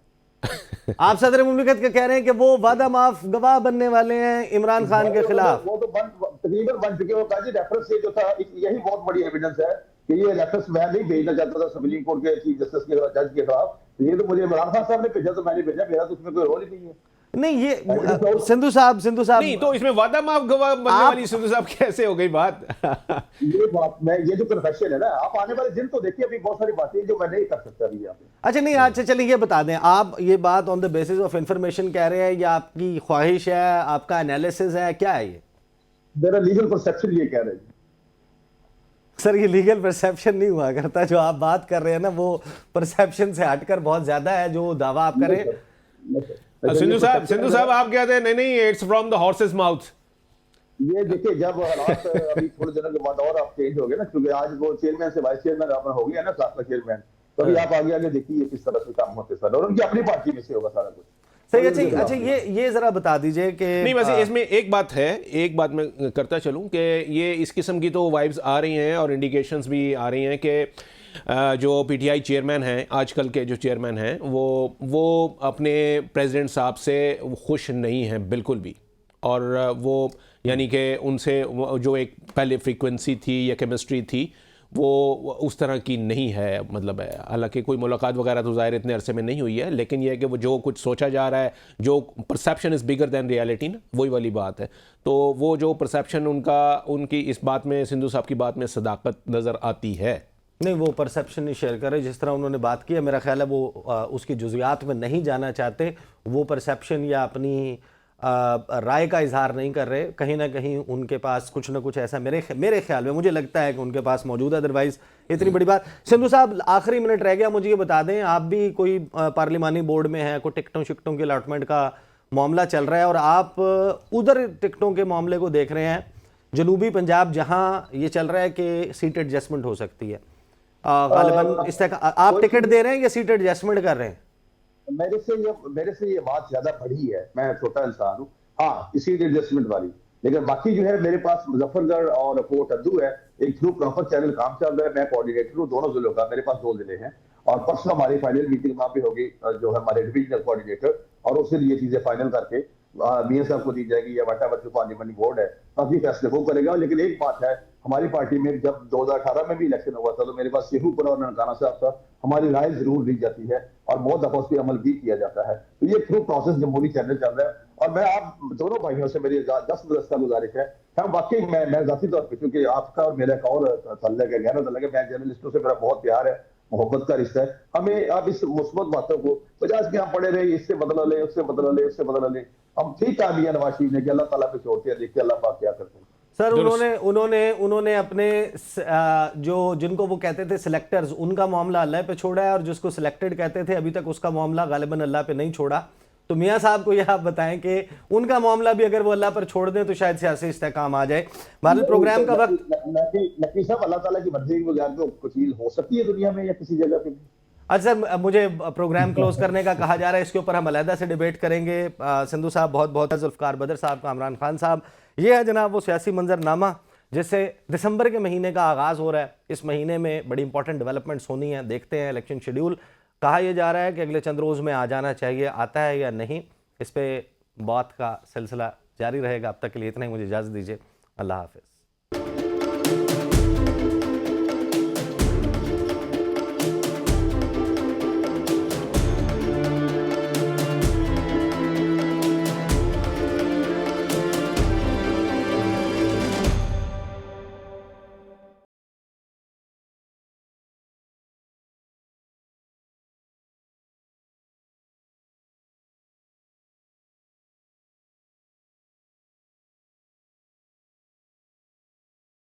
आप सदर मुमलिकत के कह रहे हैं कि वो वादा माफ गवाह बनने वाले हैं इमरान खान के खिलाफ। वो तो तकरीबन बन चुके हो काजी। रेफरेंस ये जो था यही बहुत बड़ी एविडेंस है कि ये रेफरेंस मैं नहीं भेजना चाहता था सुप्रीम कोर्ट के चीफ जस्टिस के जज के खिलाफ। ये तो मुझे इमरान खान साहब ने भेजा, तो मैंने भेजा, मेरा तो उसमें कोई रोल ही नहीं है। नहीं ये सिंधु साहब नहीं तो इसमें वादा माफ गवाह बनने वाली सिंधु साहब कैसे हो गई बात? ये बात मैं, ये जो कन्फेशन है ना, आप आने वाले दिन तो देखिए, अभी बहुत सारी बातें जो मैं नहीं कर सकता अभी यहाँ पे। अच्छा नहीं, अच्छा चलिए ये बता दें, आप ये बात on the basis of information कह रहे हैं या आपकी ख्वाहिश है, आपका एनालिसिस है, क्या है ये? मेरा लीगल परसेप्शन ये कह रहे हैं। सर ये लीगल परसेप्शन नहीं हुआ करता, जो आप बात कर रहे हैं ना वो परसेप्शन से हटकर बहुत ज्यादा है जो दावा आप करें। सिंधु साहब आप कहते हैं नहीं it's from the horses mouth. ये देखिए, जब हालात अभी थोड़े दिनों के बाद और आप चेंज हो गए ना, क्योंकि आज वो चेयरमैन से वाइस चेयरमैन आप हो गया ना, साथ चेयरमैन, तो अभी आप आगे आगे देखिए किस तरह से काम होते सर, और उनकी अपनी पार्टी में से होगा सारा कुछ। सही। अच्छा ये जरा बता दीजिए कि नहीं वैसे इसमें एक बात मैं करता चलूं कि ये इस किस्म की तो वाइब्स आ रही हैं और इंडिकेशंस भी आ रही हैं कि जो पीटीआई चेयरमैन हैं, आजकल के जो चेयरमैन हैं, वो अपने प्रेसिडेंट साहब से खुश नहीं हैं बिल्कुल भी, और वो यानी कि उनसे जो एक पहले फ्रीक्वेंसी थी या केमिस्ट्री थी वो उस तरह की नहीं है। मतलब है हालांकि कोई मुलाकात वगैरह तो ज़ाहिर इतने अरसे में नहीं हुई है, लेकिन यह है कि वो जो कुछ सोचा जा रहा है, जो perception is bigger than reality ना, वही वाली बात है। तो वो जो परसेप्शन उनकी इस बात में, सिंधु साहब की बात में सदाकत नज़र आती है। नहीं वो परसेप्शन नहीं शेयर करे, जिस तरह उन्होंने बात की है मेरा ख्याल है वो उसकी जुज़ियात में नहीं जाना चाहते, वो परसेप्शन या अपनी राय का इजहार नहीं कर रहे। कहीं ना कहीं उनके पास कुछ ना कुछ ऐसा मेरे ख्याल में मुझे लगता है कि उनके पास मौजूद है, अदरवाइज इतनी बड़ी बात। सिंधु साहब आखिरी मिनट रह गया, मुझे ये बता दें, आप भी कोई पार्लिमानी बोर्ड में हैं, कोई टिकटों शिकटों के अलॉटमेंट का मामला चल रहा है और आप उधर टिकटों के मामले को देख रहे हैं, जनूबी पंजाब जहाँ ये चल रहा है कि सीट एडजस्टमेंट हो सकती है, गालिबन इस तरह का आप टिकट दे रहे हैं या सीट एडजस्टमेंट कर रहे हैं? मेरे से ये बात ज्यादा बड़ी है, मैं छोटा इंसान हूँ, हाँ इसी एडजस्टमेंट वाली। लेकिन बाकी जो है मेरे पास मुजफ्फरगढ़ और पोर्ट अद्दू है, एक थ्रू प्रॉपर चैनल काम चल रहा है, मैं कोऑर्डिनेटर हूँ दोनों जिलों का, मेरे पास 2 जिले हैं, और परसों हमारी फाइनल मीटिंग वहां पे होगी, जो है हमारे डिविजनल कोऑर्डिनेटर, और उससे ये चीजें फाइनल करके मियां साहब को दी जाएगी या वट जो पार्लियामेंट बोर्ड है, बाकी फैसले वो करेगा। लेकिन एक बात है, हमारी पार्टी में जब 2018 में भी इलेक्शन हुआ था तो मेरे पास शेखुपुरा और ननकाना साहब था, हमारी राय जरूर ली जाती है और बहुत दफा उस पर अमल भी किया जाता है। तो ये थ्रू प्रोसेस जमहूरी चैनल चल रहा है, और मैं आप दोनों भाइयों से मेरी 10 गुजारिश है, हम वाकई मैं जाती तौर पर, क्योंकि आपका और मेरा एक और तल्लक है, गहरा तल्लक है, मैं जर्नलिस्टों से मेरा बहुत प्यार है, मोहब्बत का रिश्ता है, हमें आप इस मुस्बत बातों को बजाय के हम पड़े रहे इससे बदला ले उससे बदला ले उससे बदला ले, हम ठीक काम लिया नवाज शरीफ ने कि अल्लाह ताला पे छोड़ते हैं, देखते अल्लाह पाक क्या करते हैं। सर उन्होंने अपने जो जिनको वो कहते थे सिलेक्टर्स, उनका मामला अल्लाह पे छोड़ा है, और जिसको सिलेक्टेड कहते थे अभी तक उसका मामला गालिबन अल्लाह पे नहीं छोड़ा। तो मियां साहब को यह आप बताएं कि उनका मामला भी अगर वो अल्लाह पर छोड़ दें तो शायद सियासी इस्तेहकाम आ जाए। भारत प्रोग्राम का वक्त नकी साहब, अल्लाह ताला की मर्जी के बगैर तो कुछ चीज हो सकती है दुनिया में या किसी जगह पे। अच्छा सर, मुझे प्रोग्राम क्लोज करने का कहा जा रहा है, इसके ऊपर हम अलहदा से डिबेट करेंगे। सिंधु साहब बहुत बहुत, जुल्फ़िकार बदर साहब, कामरान खान साहब, ये है जनाब वो सियासी मंजरनामा जिससे दिसंबर के महीने का आगाज़ हो रहा है। इस महीने में बड़ी इंपॉर्टेंट डेवलपमेंट्स होनी है, देखते हैं इलेक्शन शेड्यूल, कहा यह जा रहा है कि अगले चंद रोज़ में आ जाना चाहिए, आता है या नहीं, इस पर बात का सिलसिला जारी रहेगा। अब तक के लिए इतना ही, मुझे इजाज़त दीजिए, अल्लाह हाफ़िज़।